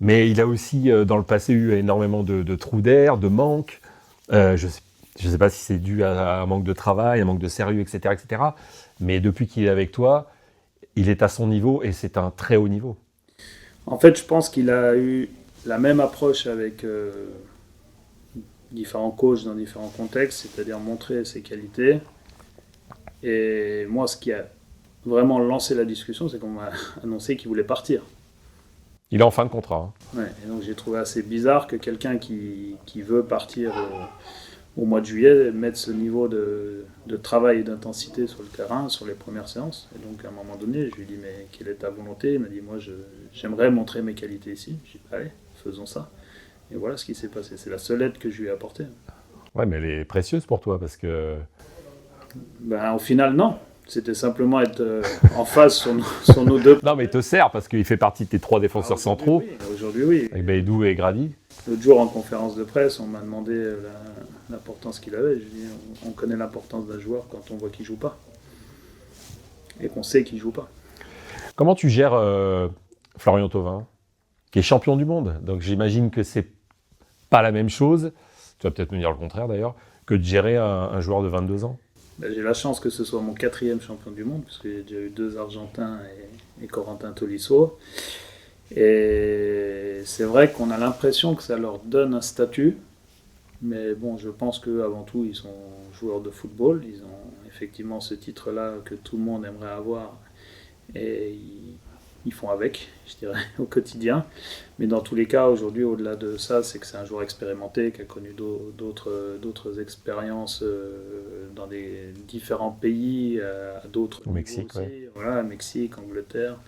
mais il a aussi, dans le passé, eu énormément de trous d'air, de manques. Je ne sais pas si c'est dû à un manque de travail, un manque de sérieux, etc., etc. Mais depuis qu'il est avec toi, il est à son niveau et c'est un très haut niveau. En fait, je pense qu'il a eu la même approche avec différents coachs dans différents contextes, c'est-à-dire montrer ses qualités. Et moi, ce qui a vraiment lancé la discussion, c'est qu'on m'a annoncé qu'il voulait partir. Il est en fin de contrat. Hein. Ouais, et donc j'ai trouvé assez bizarre que quelqu'un qui veut partir au mois de juillet mette ce niveau de travail et d'intensité sur le terrain, sur les premières séances. Et donc à un moment donné, je lui ai dit mais quelle est ta volonté ? Il m'a dit moi j'aimerais montrer mes qualités ici. J'ai dit allez, faisons ça. Et voilà ce qui s'est passé. C'est la seule aide que je lui ai apportée. Ouais, mais elle est précieuse pour toi parce que... Ben, au final, non. C'était simplement être en phase sur nos 2. Non, mais il te sert parce qu'il fait partie de tes 3 défenseurs centraux. Oui. Aujourd'hui, oui. Avec Baïdou et Grady. L'autre jour, en conférence de presse, on m'a demandé l'importance qu'il avait. Je dis, on connaît l'importance d'un joueur quand on voit qu'il ne joue pas. Et qu'on sait qu'il ne joue pas. Comment tu gères Florian Thauvin, qui est champion du monde ? Donc j'imagine que c'est pas la même chose, tu vas peut-être me dire le contraire d'ailleurs, que de gérer un joueur de 22 ans. Ben, j'ai la chance que ce soit mon 4e champion du monde, puisque j'ai déjà eu 2 Argentins et Corentin Tolisso. Et c'est vrai qu'on a l'impression que ça leur donne un statut, mais bon, je pense qu'avant tout, ils sont joueurs de football, ils ont effectivement ce titre-là que tout le monde aimerait avoir, et ils font avec, je dirais, au quotidien. Mais dans tous les cas, aujourd'hui, au-delà de ça, c'est que c'est un joueur expérimenté qui a connu d'autres expériences dans des différents pays, à d'autres au Mexique, aussi. Ouais. Voilà, Mexique, Angleterre.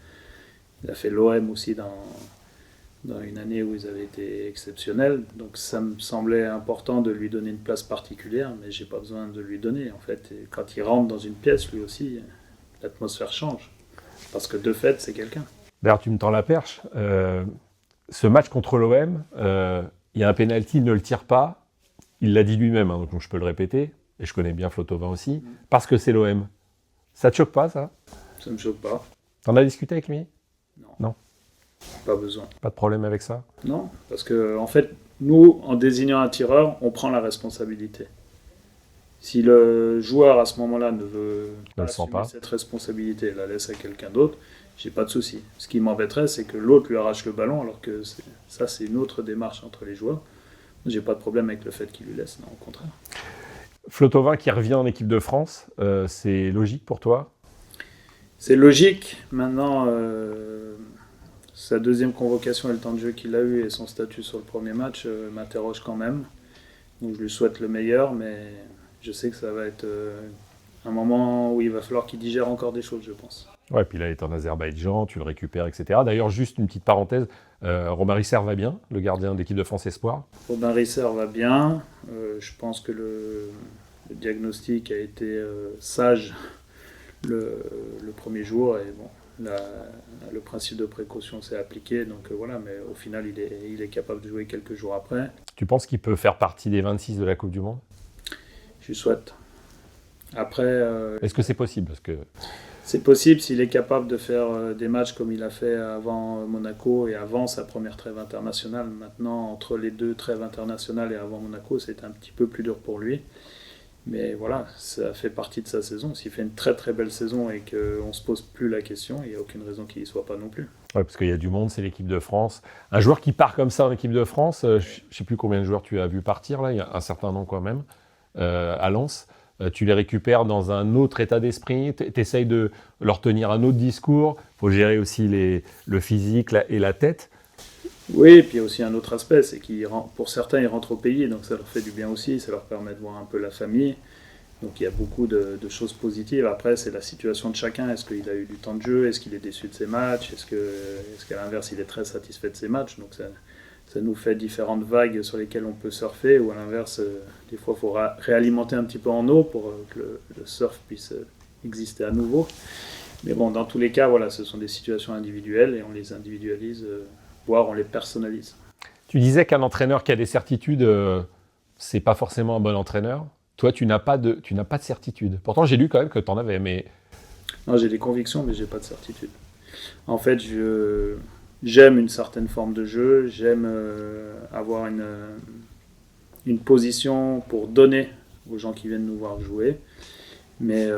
Il a fait l'OM aussi dans une année où ils avaient été exceptionnels. Donc ça me semblait important de lui donner une place particulière, mais j'ai pas besoin de lui donner. En fait, et quand il rentre dans une pièce, lui aussi, l'atmosphère change. Parce que de fait, c'est quelqu'un. D'ailleurs, tu me tends la perche. Ce match contre l'OM, il y a un pénalty, il ne le tire pas. Il l'a dit lui-même, hein, donc je peux le répéter. Et je connais bien Flo Thauvin aussi. Parce que c'est l'OM. Ça te choque pas, ça ? Ça me choque pas. T'en as discuté avec lui ? Non. Pas besoin. Pas de problème avec ça ? Non, parce que en fait, nous, en désignant un tireur, on prend la responsabilité. Si le joueur à ce moment-là ne veut pas assumer cette responsabilité et la laisse à quelqu'un d'autre, j'ai pas de souci. Ce qui m'embêterait, c'est que l'autre lui arrache le ballon, alors que ça, c'est une autre démarche entre les joueurs. J'ai pas de problème avec le fait qu'il lui laisse, non, au contraire. Flo Thauvin qui revient en équipe de France, c'est logique pour toi ? C'est logique. Maintenant, sa 2e convocation et le temps de jeu qu'il a eu et son statut sur le premier match m'interroge quand même. Donc je lui souhaite le meilleur, mais je sais que ça va être un moment où il va falloir qu'il digère encore des choses, je pense. Ouais, puis là, il est en Azerbaïdjan, tu le récupères, etc. D'ailleurs, juste une petite parenthèse, Robin Risser va bien, le gardien d'équipe de France Espoir. Robin Risser va bien. Je pense que le diagnostic a été sage le premier jour. Et bon, le principe de précaution s'est appliqué. Donc voilà, mais au final, il est capable de jouer quelques jours après. Tu penses qu'il peut faire partie des 26 de la Coupe du Monde ? Je lui souhaite. Après, est-ce que c'est possible ? Parce que... C'est possible s'il est capable de faire des matchs comme il a fait avant Monaco et avant sa première trêve internationale. Maintenant, entre les 2 trêves internationales et avant Monaco, c'est un petit peu plus dur pour lui. Mais voilà, ça fait partie de sa saison. S'il fait une très très belle saison et qu'on ne se pose plus la question, il n'y a aucune raison qu'il n'y soit pas non plus. Ouais, parce qu'il y a du monde, c'est l'équipe de France. Un joueur qui part comme ça en équipe de France, je ne sais plus combien de joueurs tu as vu partir, là, il y a un certain nombre quand même, à Lens. Tu les récupères dans un autre état d'esprit, tu essayes de leur tenir un autre discours, il faut gérer aussi le physique et la tête. Oui, et puis il y a aussi un autre aspect, c'est que pour certains, ils rentrent au pays, donc ça leur fait du bien aussi, ça leur permet de voir un peu la famille. Donc il y a beaucoup de choses positives. Après, c'est la situation de chacun. Est-ce qu'il a eu du temps de jeu? Est-ce qu'il est déçu de ses matchs? Est-ce qu'à l'inverse, il est très satisfait de ses matchs? Donc ça nous fait différentes vagues sur lesquelles on peut surfer. Ou à l'inverse, des fois, il faut réalimenter un petit peu en eau pour que le surf puisse exister à nouveau. Mais bon, dans tous les cas, voilà, ce sont des situations individuelles et on les individualise, voire on les personnalise. Tu disais qu'un entraîneur qui a des certitudes, c'est pas forcément un bon entraîneur. Toi, tu n'as pas de certitude. Pourtant, j'ai lu quand même que tu en avais, mais... Non, j'ai des convictions, mais j'ai pas de certitude. En fait, j'aime une certaine forme de jeu, j'aime avoir une position pour donner aux gens qui viennent nous voir jouer, mais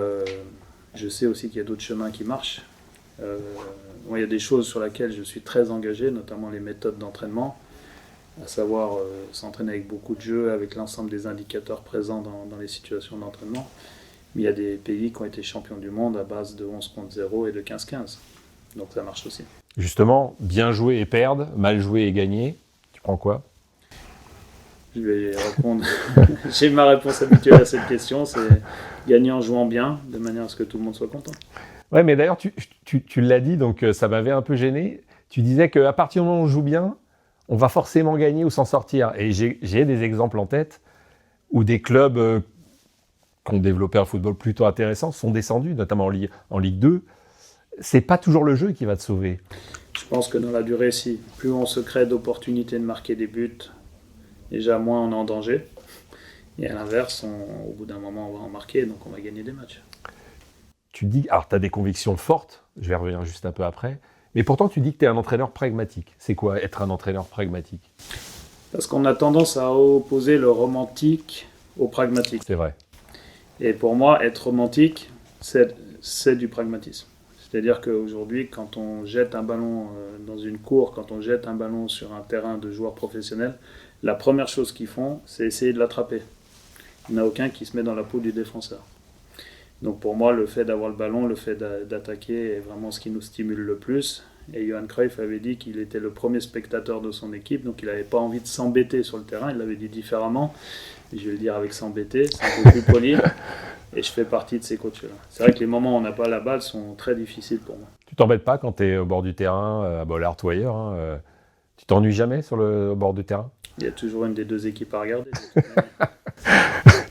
je sais aussi qu'il y a d'autres chemins qui marchent. Il y a des choses sur lesquelles je suis très engagé, notamment les méthodes d'entraînement, à savoir s'entraîner avec beaucoup de jeux, avec l'ensemble des indicateurs présents dans les situations d'entraînement. Mais il y a des pays qui ont été champions du monde à base de 11 contre 0 et de 15-15. Donc ça marche aussi. Justement, bien jouer et perdre, mal jouer et gagner, tu prends quoi? Je vais répondre. J'ai ma réponse habituelle à cette question, c'est gagner en jouant bien, de manière à ce que tout le monde soit content. Ouais, mais d'ailleurs, tu l'as dit, donc ça m'avait un peu gêné. Tu disais qu'à partir du moment où on joue bien, on va forcément gagner ou s'en sortir. Et j'ai des exemples en tête où des clubs qui ont développé un football plutôt intéressant sont descendus, notamment en Ligue 2. C'est pas toujours le jeu qui va te sauver. Je pense que dans la durée, si. Plus on se crée d'opportunités de marquer des buts, déjà moins on est en danger. Et à l'inverse, au bout d'un moment, on va en marquer, donc on va gagner des matchs. Tu dis, alors tu as des convictions fortes, je vais revenir juste un peu après, mais pourtant tu dis que tu es un entraîneur pragmatique. C'est quoi être un entraîneur pragmatique? Parce qu'on a tendance à opposer le romantique au pragmatique. C'est vrai. Et pour moi, être romantique, c'est du pragmatisme. C'est-à-dire qu'aujourd'hui, quand on jette un ballon dans une cour, quand on jette un ballon sur un terrain de joueurs professionnels, la première chose qu'ils font, c'est essayer de l'attraper. Il n'y en a aucun qui se met dans la peau du défenseur. Donc pour moi, le fait d'avoir le ballon, le fait d'attaquer est vraiment ce qui nous stimule le plus. Et Johan Cruyff avait dit qu'il était le premier spectateur de son équipe, donc il n'avait pas envie de s'embêter sur le terrain, il l'avait dit différemment. Et je vais le dire avec s'embêter, c'est un peu plus poli. Et je fais partie de ces coachs-là. C'est vrai que les moments où on n'a pas la balle sont très difficiles pour moi. Tu t'embêtes pas quand tu es au bord du terrain, à Bollard ou ailleurs, tu t'ennuies jamais au bord du terrain? Il y a toujours une des deux équipes à regarder.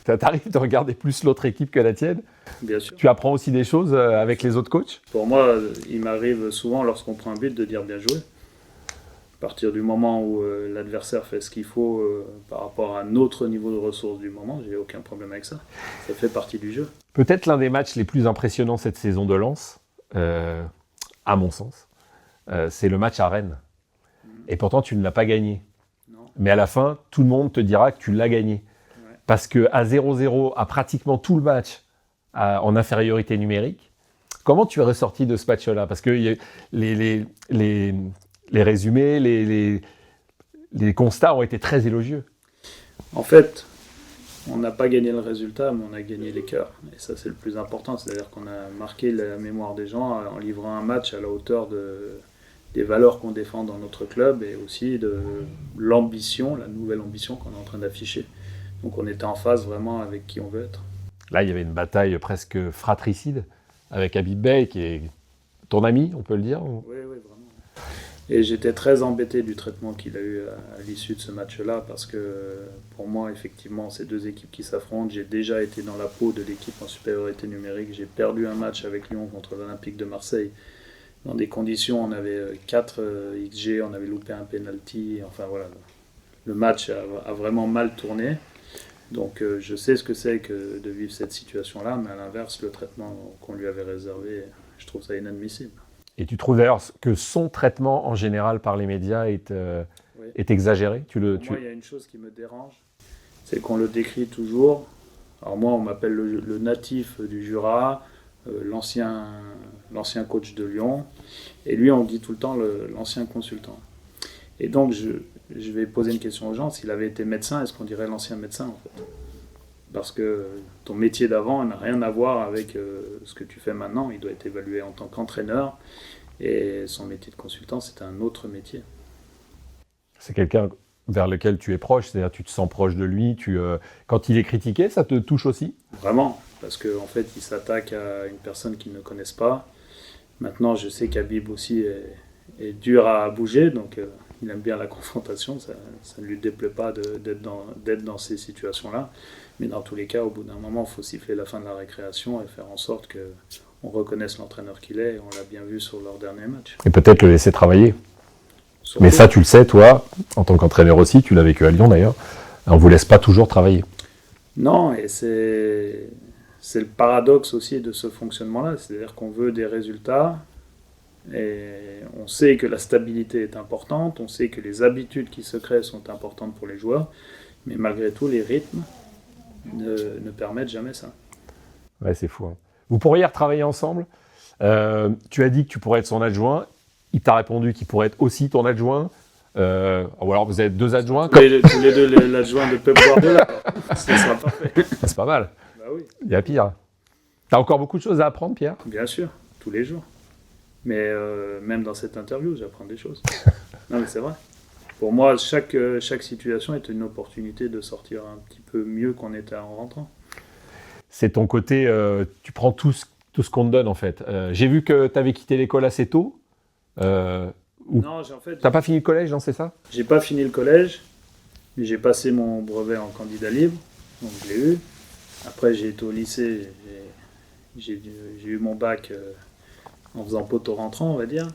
T'arrives de regarder plus l'autre équipe que la tienne? Bien sûr. Tu apprends aussi des choses avec les autres coachs? Pour moi, il m'arrive souvent, lorsqu'on prend un but, de dire bien joué. À partir du moment où l'adversaire fait ce qu'il faut par rapport à notre niveau de ressources du moment, j'ai aucun problème avec ça. Ça fait partie du jeu. Peut-être l'un des matchs les plus impressionnants cette saison de Lens, à mon sens, c'est le match à Rennes. Et pourtant, tu ne l'as pas gagné. Non. Mais à la fin, tout le monde te dira que tu l'as gagné. Ouais. Parce qu'à 0-0, à pratiquement tout le match en infériorité numérique, comment tu es ressorti de ce match-là? Parce que les résumés, les constats ont été très élogieux. En fait, on n'a pas gagné le résultat, mais on a gagné les cœurs. Et ça, c'est le plus important. C'est-à-dire qu'on a marqué la mémoire des gens en livrant un match à la hauteur des valeurs qu'on défend dans notre club et aussi de l'ambition, la nouvelle ambition qu'on est en train d'afficher. Donc on était en phase vraiment avec qui on veut être. Là, il y avait une bataille presque fratricide avec Habib Beye, qui est ton ami, on peut le dire? Oui, vraiment. Et j'étais très embêté du traitement qu'il a eu à l'issue de ce match-là, parce que pour moi, effectivement, ces deux équipes qui s'affrontent, j'ai déjà été dans la peau de l'équipe en supériorité numérique. J'ai perdu un match avec Lyon contre l'Olympique de Marseille. Dans des conditions, on avait 4 XG, on avait loupé un penalty. Enfin voilà, le match a vraiment mal tourné. Donc je sais ce que c'est que de vivre cette situation-là, mais à l'inverse, le traitement qu'on lui avait réservé, je trouve ça inadmissible. Et tu trouves d'ailleurs que son traitement en général par les médias est exagéré? Pour moi, il y a une chose qui me dérange, c'est qu'on le décrit toujours. Alors moi, on m'appelle le natif du Jura, l'ancien coach de Lyon, et lui on dit tout le temps l'ancien consultant. Et donc je vais poser une question aux gens, s'il avait été médecin, est-ce qu'on dirait l'ancien médecin en fait? Parce que ton métier d'avant n'a rien à voir avec ce que tu fais maintenant, il doit être évalué en tant qu'entraîneur, et son métier de consultant c'est un autre métier. C'est quelqu'un vers lequel tu es proche, c'est-à-dire tu te sens proche de lui, quand il est critiqué, ça te touche aussi? Vraiment, parce qu'en fait, il s'attaque à une personne qu'ils ne connaissent pas. Maintenant, je sais qu'Habib aussi est dur à bouger, donc il aime bien la confrontation, ça ne lui déplaît pas d'être dans ces situations-là. Mais dans tous les cas, au bout d'un moment, il faut siffler la fin de la récréation et faire en sorte qu'on reconnaisse l'entraîneur qu'il est, et on l'a bien vu sur leur dernier match. Et peut-être le laisser travailler. Surtout, mais ça, tu le sais, toi, en tant qu'entraîneur aussi, tu l'as vécu à Lyon d'ailleurs, on ne vous laisse pas toujours travailler. non, et c'est le paradoxe aussi de ce fonctionnement-là, c'est-à-dire qu'on veut des résultats, et on sait que la stabilité est importante, on sait que les habitudes qui se créent sont importantes pour les joueurs, mais malgré tout, les rythmes ne permettent jamais ça. Ouais, c'est fou. Hein. Vous pourriez retravailler ensemble. Tu as dit que tu pourrais être son adjoint. Il t'a répondu qu'il pourrait être aussi ton adjoint. Ou alors vous êtes 2 adjoints. Tous les deux l'adjoint de Pep Guardiola. Ça sera parfait. C'est pas mal. Bah oui. Il y a pire. T'as encore beaucoup de choses à apprendre, Pierre? Bien sûr, tous les jours. Mais même dans cette interview, j'apprends des choses. Non mais c'est vrai. Pour moi, chaque situation est une opportunité de sortir un petit peu mieux qu'on était en rentrant. C'est ton côté, tu prends tout ce qu'on te donne en fait. J'ai vu que tu avais quitté l'école assez tôt. Non, en fait, t'as pas fini le collège, non, c'est ça? J'ai pas fini le collège, mais j'ai passé mon brevet en candidat libre, donc je l'ai eu. Après, j'ai été au lycée, j'ai eu mon bac en faisant poteau rentrant, on va dire.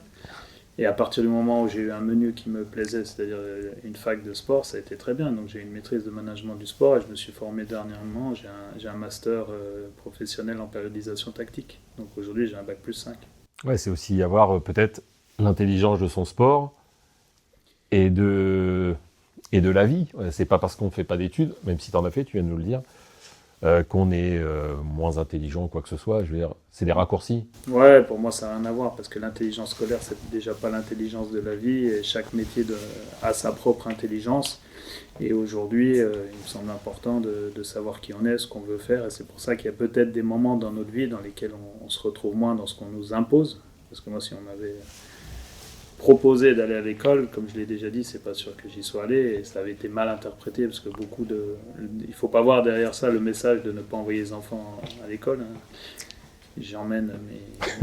Et à partir du moment où j'ai eu un menu qui me plaisait, c'est-à-dire une fac de sport, ça a été très bien. Donc j'ai eu une maîtrise de management du sport et je me suis formé dernièrement. J'ai un master professionnel en périodisation tactique. Donc aujourd'hui, j'ai un bac plus 5. Ouais, c'est aussi avoir peut-être l'intelligence de son sport et de la vie. C'est pas parce qu'on ne fait pas d'études, même si tu en as fait, tu viens de nous le dire, qu'on est moins intelligent ou quoi que ce soit. Je veux dire, c'est des raccourcis. Ouais, pour moi, ça n'a rien à voir parce que l'intelligence scolaire, c'est déjà pas l'intelligence de la vie et chaque métier a sa propre intelligence. Et aujourd'hui, il me semble important de savoir qui on est, ce qu'on veut faire. Et c'est pour ça qu'il y a peut-être des moments dans notre vie dans lesquels on se retrouve moins dans ce qu'on nous impose. Parce que moi, si on m'avait proposé d'aller à l'école, comme je l'ai déjà dit, c'est pas sûr que j'y sois allé et ça avait été mal interprété parce que il faut pas voir derrière ça le message de ne pas envoyer les enfants à l'école. Hein. J'emmène mes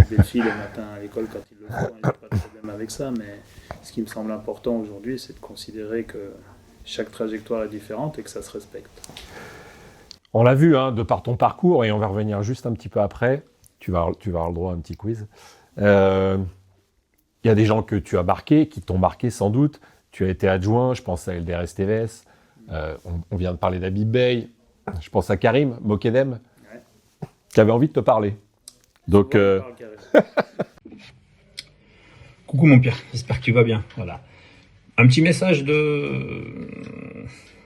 belles-filles le matin à l'école quand il le faut, il n'y a pas de problème avec ça, mais ce qui me semble important aujourd'hui, c'est de considérer que chaque trajectoire est différente et que ça se respecte. On l'a vu, hein, de par ton parcours, et on va revenir juste un petit peu après, tu vas avoir le droit à un petit quiz. Il y a des gens que tu as marqués, qui t'ont marqué sans doute. Tu as été adjoint, je pense à Elder Esteves, on vient de parler d'Habib Bey, je pense à Karim Mokedem, qui avait envie de te parler. Donc, Coucou mon Pierre, j'espère que tu vas bien. Voilà. Un petit message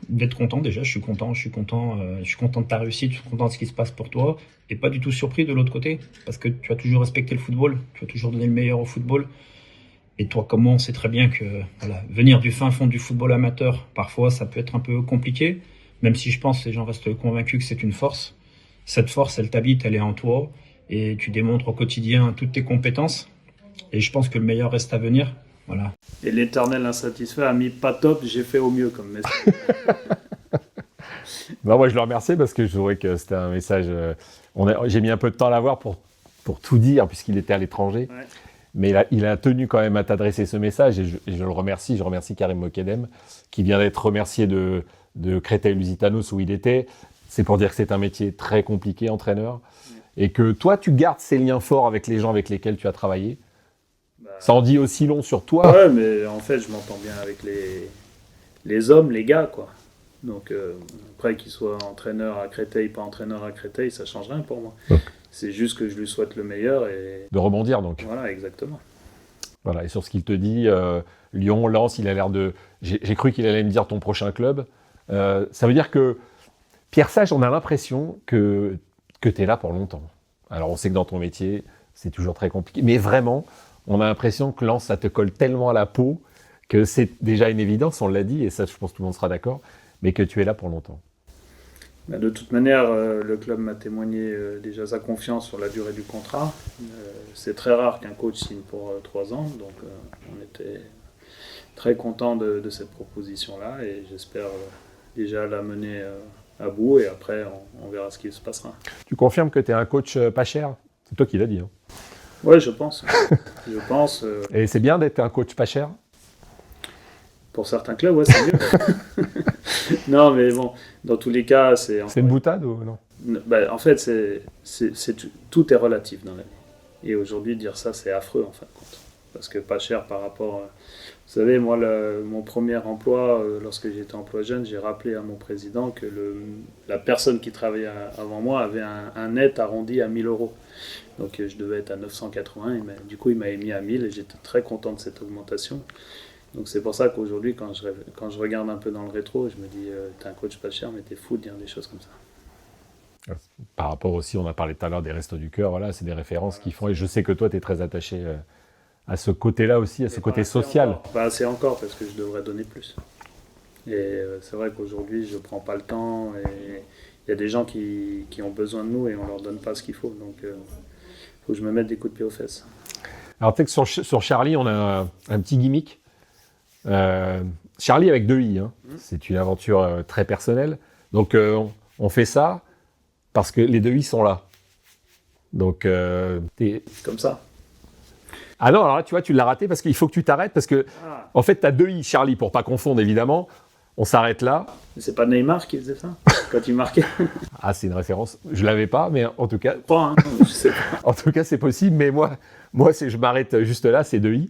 d'être content déjà, je suis content de ta réussite, je suis content de ce qui se passe pour toi, et pas du tout surpris de l'autre côté, parce que tu as toujours respecté le football, tu as toujours donné le meilleur au football, et toi comme moi on sait très bien que voilà, venir du fin fond du football amateur, parfois ça peut être un peu compliqué, même si je pense que les gens restent convaincus que c'est une force. Cette force, elle t'habite, elle est en toi, et tu démontres au quotidien toutes tes compétences, et je pense que le meilleur reste à venir. Voilà. Et l'éternel insatisfait a mis pas top, j'ai fait au mieux comme message. Non, moi je le remercie parce que je trouvais que c'était un message. J'ai mis un peu de temps à l'avoir pour tout dire puisqu'il était à l'étranger. Ouais. Mais il a tenu quand même à t'adresser ce message et je le remercie. Je remercie Karim Mokedem qui vient d'être remercié de Créteil-Lusitanos où il était. C'est pour dire que c'est un métier très compliqué, entraîneur. Ouais. Et que toi, tu gardes ces liens forts avec les gens avec lesquels tu as travaillé. Ça en dit aussi long sur toi. Ouais, mais en fait, je m'entends bien avec les hommes, les gars, quoi. Donc, après, qu'il soit entraîneur à Créteil, pas entraîneur à Créteil, ça change rien pour moi. Ouais. C'est juste que je lui souhaite le meilleur et... De rebondir, donc. Voilà, exactement. Voilà, et sur ce qu'il te dit, Lyon, Lens, il a l'air de... J'ai cru qu'il allait me dire ton prochain club. Ça veut dire que, Pierre Sage, on a l'impression que tu es là pour longtemps. Alors on sait que dans ton métier, c'est toujours très compliqué. Mais vraiment, on a l'impression que Lens, ça te colle tellement à la peau que c'est déjà une évidence, on l'a dit, et ça je pense que tout le monde sera d'accord, mais que tu es là pour longtemps. De toute manière, le club m'a témoigné déjà sa confiance sur la durée du contrat. C'est très rare qu'un coach signe pour 3 ans, donc on était très content de cette proposition-là et j'espère déjà la mener à bout et après on verra ce qui se passera. Tu confirmes que tu es un coach pas cher? C'est toi qui l'as dit. Hein. Oui, je pense. Je pense. Et c'est bien d'être un coach pas cher? Pour certains clubs, ouais, c'est mieux. Non, mais bon, dans tous les cas, c'est... C'est une boutade ou non? En fait, tout est relatif dans la vie. Et aujourd'hui, dire ça, c'est affreux, en fin de compte. Parce que pas cher par rapport... Vous savez, moi, mon premier emploi, lorsque j'étais emploi jeune, j'ai rappelé à mon président que la personne qui travaillait avant moi avait un net arrondi à 1 000 €. Donc, je devais être à 980. Du coup, il m'avait mis à 1 000 et j'étais très content de cette augmentation. Donc c'est pour ça qu'aujourd'hui, quand je regarde un peu dans le rétro, je me dis, t'es un coach pas cher, mais t'es fou de dire des choses comme ça. Par rapport aussi, on a parlé tout à l'heure des Restos du Cœur, voilà, c'est des références qui font, et je sais que toi, tu es très attaché à ce côté-là aussi, à ce côté social. Pas assez encore, parce que je devrais donner plus. Et c'est vrai qu'aujourd'hui, je prends pas le temps, et il y a des gens qui ont besoin de nous, et on leur donne pas ce qu'il faut. Donc il faut que je me mette des coups de pied aux fesses. Alors tu sais que sur Charlie, on a un petit gimmick. Charlie avec 2 i, hein. C'est une aventure très personnelle. Donc on fait ça parce que les 2 i sont là. Donc Comme ça. Ah non, alors là tu vois, tu l'as raté parce qu'il faut que tu t'arrêtes parce que en fait tu as 2 i Charlie pour pas confondre évidemment. On s'arrête là. Mais c'est pas Neymar qui faisait ça quand il marquait? Ah, c'est une référence. Je l'avais pas, mais en tout cas. Je sais pas. En tout cas, c'est possible. Mais moi, je m'arrête juste là. C'est 2 i.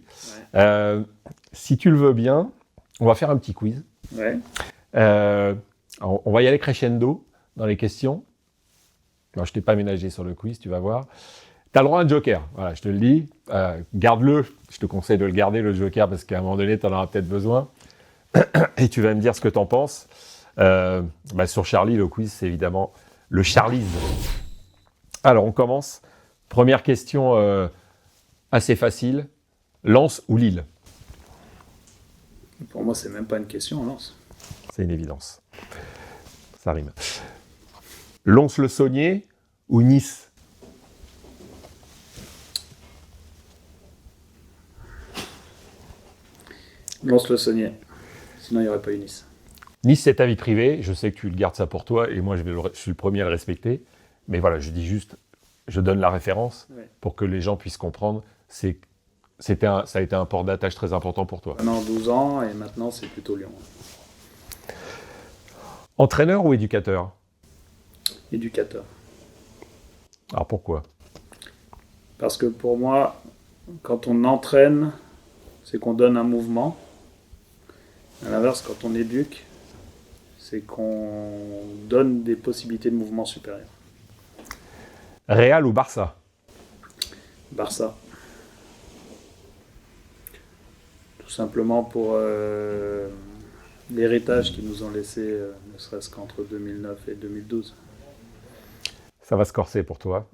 Ouais. Si tu le veux bien, on va faire un petit quiz. Ouais. On va y aller crescendo dans les questions. Alors, je t'ai pas ménagé sur le quiz, tu vas voir. Tu as le droit à un joker. Voilà, je te le dis. Garde-le. Je te conseille de le garder, le joker, parce qu'à un moment donné, tu en auras peut-être besoin. Et tu vas me dire ce que tu en penses. Sur Charlie, le quiz, c'est évidemment le Charlize. Alors, on commence. Première question assez facile. Lens ou Lille? Pour moi, c'est même pas une question, Lens. C'est une évidence. Ça rime. Lons-le-Saunier ou Nice? Lons-le-Saunier. Sinon, il n'y aurait pas eu Nice. Nice, c'est ta vie privée. Je sais que tu le gardes ça pour toi et moi, je suis le premier à le respecter. Mais voilà, je dis juste, je donne la référence pour que les gens puissent comprendre. Ça a été un port d'attache très important pour toi. Pendant 12 ans et maintenant, c'est plutôt Lyon. Entraîneur ou éducateur? Éducateur. Alors pourquoi? Parce que pour moi, quand on entraîne, c'est qu'on donne un mouvement. À l'inverse, quand on éduque, c'est qu'on donne des possibilités de mouvement supérieur. Real ou Barça? Barça. Tout simplement pour l'héritage qu'ils nous ont laissé, ne serait-ce qu'entre 2009 et 2012. Ça va se corser pour toi.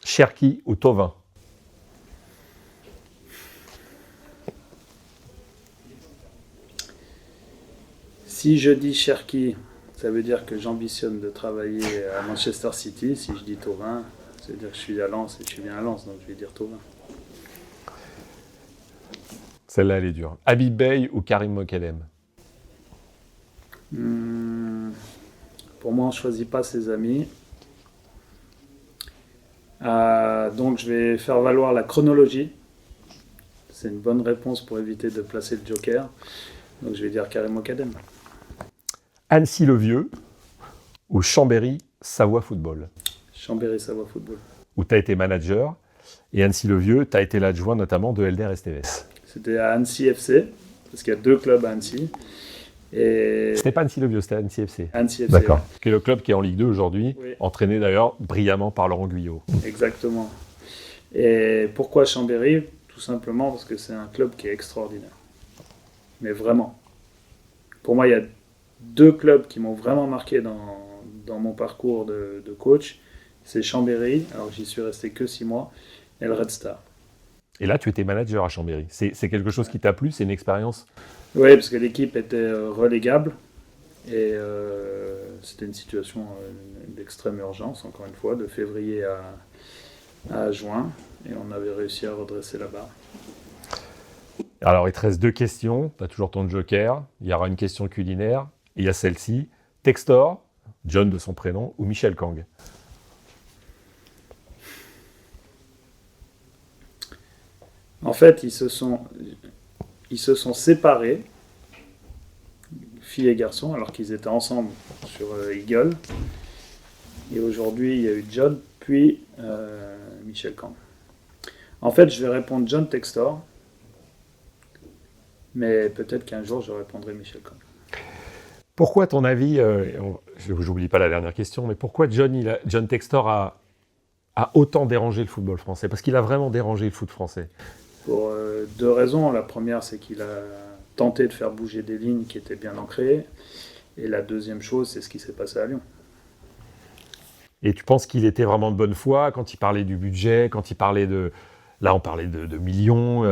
Cherki ou Thauvin? Si je dis Cherki, ça veut dire que j'ambitionne de travailler à Manchester City. Si je dis Thauvin, ça veut dire que je suis à Lens et je suis bien à Lens, donc je vais dire Thauvin. Celle-là, elle est dure. Habib Bey ou Karim Mokedem? Pour moi, on ne choisit pas ses amis. Donc, je vais faire valoir la chronologie. C'est une bonne réponse pour éviter de placer le joker. Donc, je vais dire Karim Mokedem. Annecy-le-Vieux ou Chambéry-Savoie Football? Chambéry-Savoie Football. Où tu as été manager. Et Annecy-le-Vieux, tu as été l'adjoint notamment de Helder Esteves. C'était à Annecy FC, parce qu'il y a 2 clubs à Annecy. Et... C'était pas Annecy-le-Vieux, c'était Annecy FC. Annecy FC. D'accord. Qui est le club qui est en Ligue 2 aujourd'hui, oui. Entraîné d'ailleurs brillamment par Laurent Guyot. Exactement. Et pourquoi Chambéry? Tout simplement parce que c'est un club qui est extraordinaire. Mais vraiment. Pour moi, il y a 2 clubs qui m'ont vraiment marqué dans mon parcours de coach. c'est Chambéry, alors j'y suis resté que 6 mois, et le Red Star. Et là, tu étais manager à Chambéry. C'est quelque chose qui t'a plu? C'est une expérience? Oui, parce que l'équipe était relégable, et c'était une situation d'extrême urgence, encore une fois, de février à juin, et on avait réussi à redresser la barre. Alors, il te reste 2 questions. Tu as toujours ton joker. Il y aura une question culinaire. Et il y a celle-ci. Textor, John de son prénom, ou Michel Kang? En fait, ils se sont séparés, filles et garçons, alors qu'ils étaient ensemble sur Eagle. Et aujourd'hui, il y a eu John, puis Michel Kang. En fait, je vais répondre John Textor, mais peut-être qu'un jour, je répondrai Michel Kang. Pourquoi, à ton avis, j'oublie pas la dernière question, mais pourquoi John Textor a autant dérangé le football français? Parce qu'il a vraiment dérangé le foot français. Pour 2 raisons. La première, c'est qu'il a tenté de faire bouger des lignes qui étaient bien ancrées. Et la deuxième chose, c'est ce qui s'est passé à Lyon. Et tu penses qu'il était vraiment de bonne foi quand il parlait du budget, quand il parlait de... Là, on parlait de millions,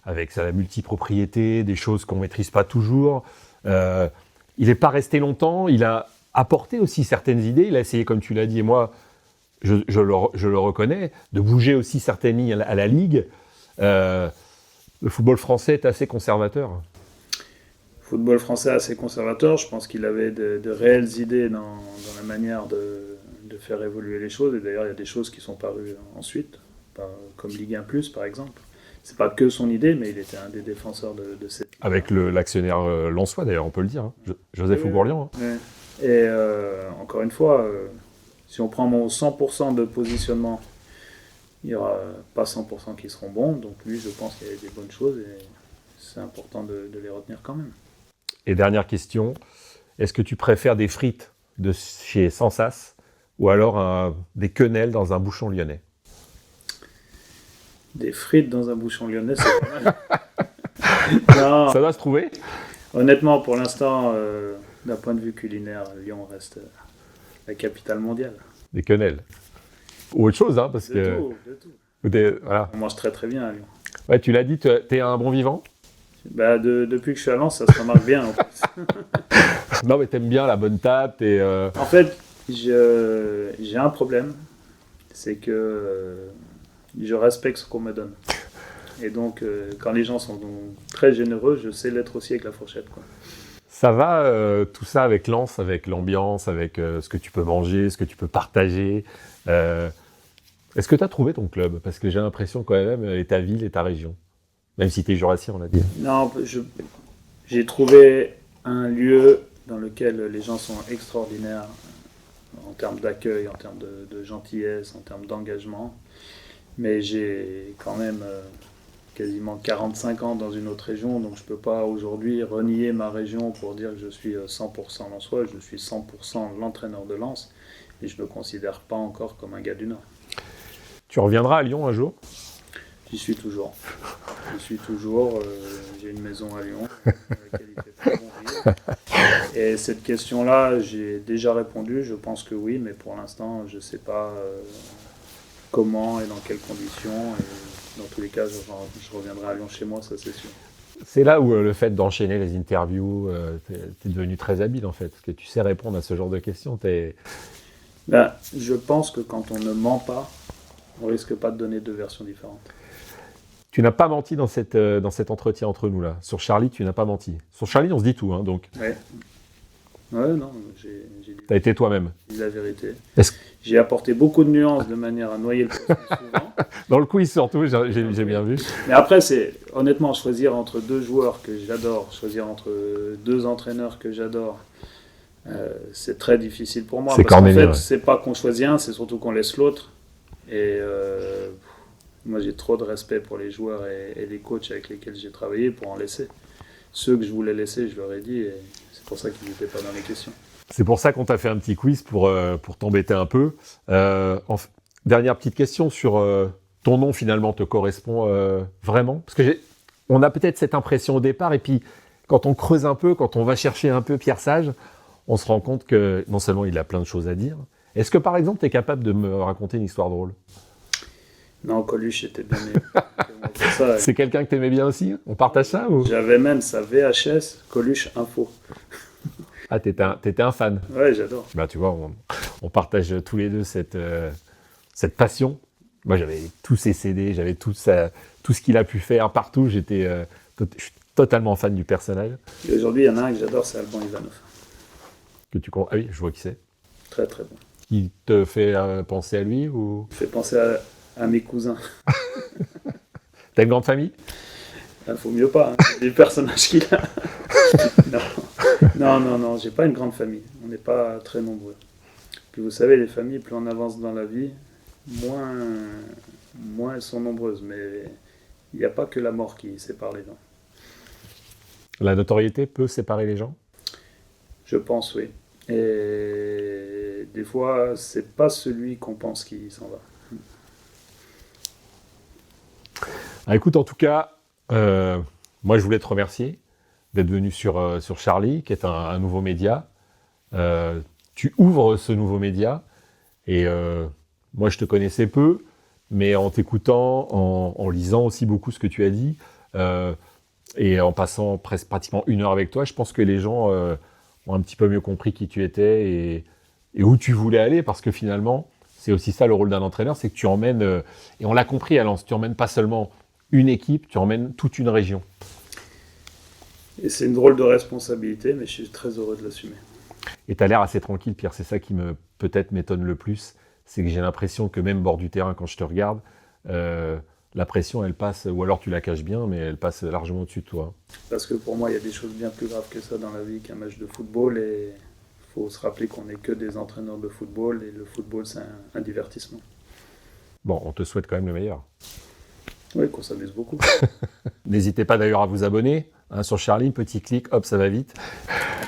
avec la multipropriété, des choses qu'on ne maîtrise pas toujours. Il n'est pas resté longtemps, il a apporté aussi certaines idées, il a essayé, comme tu l'as dit, et moi, je le reconnais, de bouger aussi certaines lignes à la Ligue. Le football français est assez conservateur. Le football français est assez conservateur, je pense qu'il avait de réelles idées dans la manière de faire évoluer les choses, et d'ailleurs il y a des choses qui sont parues ensuite, comme Ligue 1+, par exemple. C'est pas que son idée, mais il était un des défenseurs de cette... Avec l'actionnaire lensois, d'ailleurs, on peut le dire, hein. Joseph Ougourlian. Hein. Et encore une fois, si on prend mon 100% de positionnement, il n'y aura pas 100% qui seront bons. Donc lui, je pense qu'il y a des bonnes choses et c'est important de les retenir quand même. Et dernière question, est-ce que tu préfères des frites de chez Sansas ou alors des quenelles dans un bouchon lyonnais? Des frites dans un bouchon lyonnais, c'est pas mal. Non, ça doit se trouver. Honnêtement, pour l'instant, d'un point de vue culinaire, Lyon reste la capitale mondiale. Des quenelles. Ou autre chose, hein, parce de que... tout. Voilà. On mange très très bien à Lyon. Ouais, tu l'as dit, t'es un bon vivant? Depuis que je suis à Lens, ça se remarque bien. En plus. Non, mais t'aimes bien la bonne table. En fait, j'ai un problème, c'est que je respecte ce qu'on me donne. Et donc, quand les gens sont très généreux, je sais l'être aussi avec la fourchette, quoi. Ça va, tout ça avec Lens, avec l'ambiance, avec ce que tu peux manger, ce que tu peux partager. Est-ce que tu as trouvé ton club? Parce que j'ai l'impression quand même, et ta ville et ta région. Même si tu es jurassien, on l'a dit. Non, j'ai trouvé un lieu dans lequel les gens sont extraordinaires en termes d'accueil, en termes de gentillesse, en termes d'engagement. Mais j'ai quand même quasiment 45 ans dans une autre région, donc je ne peux pas aujourd'hui renier ma région pour dire que je suis 100% lensois. Je suis 100% l'entraîneur de Lens et je ne me considère pas encore comme un gars du Nord. Tu reviendras à Lyon un jour? J'y suis toujours. J'ai une maison à Lyon, dans laquelle il fait très bon vivre. Et cette question-là, j'ai déjà répondu. Je pense que oui, mais pour l'instant, je ne sais pas comment et dans quelles conditions. Et dans tous les cas, je reviendrai à Lyon chez moi, ça c'est sûr. C'est là où le fait d'enchaîner les interviews, t'es devenu très habile en fait, parce que tu sais répondre à ce genre de questions. Je pense que quand on ne ment pas, on risque pas de donner 2 versions différentes. Tu n'as pas menti dans cet entretien entre nous là. Sur Charlie, tu n'as pas menti. Sur Charlie, on se dit tout, hein, donc. Ouais, non, j'ai dit. T'as été toi-même. J'ai dit la vérité. J'ai apporté beaucoup de nuances de manière à noyer le poisson souvent. Dans le quiz surtout, j'ai bien vu. Mais après, c'est honnêtement choisir entre 2 joueurs que j'adore, choisir entre 2 entraîneurs que j'adore. C'est très difficile pour moi. C'est parce qu'en fait, ouais. C'est pas qu'on choisit un, c'est surtout qu'on laisse l'autre. Et moi, j'ai trop de respect pour les joueurs et les coachs avec lesquels j'ai travaillé pour en laisser. Ceux que je voulais laisser, je leur ai dit, et c'est pour ça qu'ils n'étaient pas dans les questions. C'est pour ça qu'on t'a fait un petit quiz pour t'embêter un peu. Dernière petite question sur ton nom, finalement, te correspond vraiment? Parce que on a peut-être cette impression au départ, et puis quand on creuse un peu, quand on va chercher un peu Pierre Sage, on se rend compte que non seulement il a plein de choses à dire, Est-ce que par exemple, tu es capable de me raconter une histoire drôle? Non, Coluche était bien meilleur que moi pour ça. C'est quelqu'un que tu aimais bien aussi? On partage ça ou... J'avais même sa VHS, Coluche Info. Ah, t'étais un fan. Ouais, j'adore. Bah, tu vois, on partage tous les deux cette passion. Moi, j'avais tous ses CD, j'avais tout ce qu'il a pu faire partout. Je suis totalement fan du personnage. Et aujourd'hui, il y en a un que j'adore, c'est Alban Ivanov. Ah oui, je vois qui c'est. Très très bon. Qui te fait penser à lui ou... Il fait penser à mes cousins. T'as une grande famille? Il faut mieux pas, hein. Les personnages qu'il a. Non, j'ai pas une grande famille. On n'est pas très nombreux. Puis vous savez, les familles, plus on avance dans la vie, moins elles sont nombreuses. Mais il n'y a pas que la mort qui sépare les gens. La notoriété peut séparer les gens? Je pense, oui. Et des fois, c'est pas celui qu'on pense qui s'en va. Ah, écoute, en tout cas, moi, je voulais te remercier d'être venu sur Charlie, qui est un nouveau média. Tu ouvres ce nouveau média. Et moi, je te connaissais peu, mais en t'écoutant, en lisant aussi beaucoup ce que tu as dit, et en passant pratiquement 1 heure avec toi, je pense que les gens ont un petit peu mieux compris qui tu étais et où tu voulais aller, parce que finalement, c'est aussi ça le rôle d'un entraîneur, c'est que tu emmènes, et on l'a compris à Lens, tu emmènes pas seulement une équipe, tu emmènes toute une région. Et c'est une drôle de responsabilité, mais je suis très heureux de l'assumer. Et tu as l'air assez tranquille, Pierre, c'est ça qui peut-être m'étonne le plus, c'est que j'ai l'impression que même bord du terrain, quand je te regarde, la pression, elle passe, ou alors tu la caches bien, mais elle passe largement au-dessus de toi. Parce que pour moi, il y a des choses bien plus graves que ça dans la vie qu'un match de football, et il faut se rappeler qu'on n'est que des entraîneurs de football, et le football, c'est un divertissement. Bon, on te souhaite quand même le meilleur. Oui, qu'on s'amuse beaucoup. N'hésitez pas d'ailleurs à vous abonner sur Charlie, petit clic, hop, ça va vite.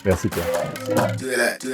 Merci Pierre. Merci.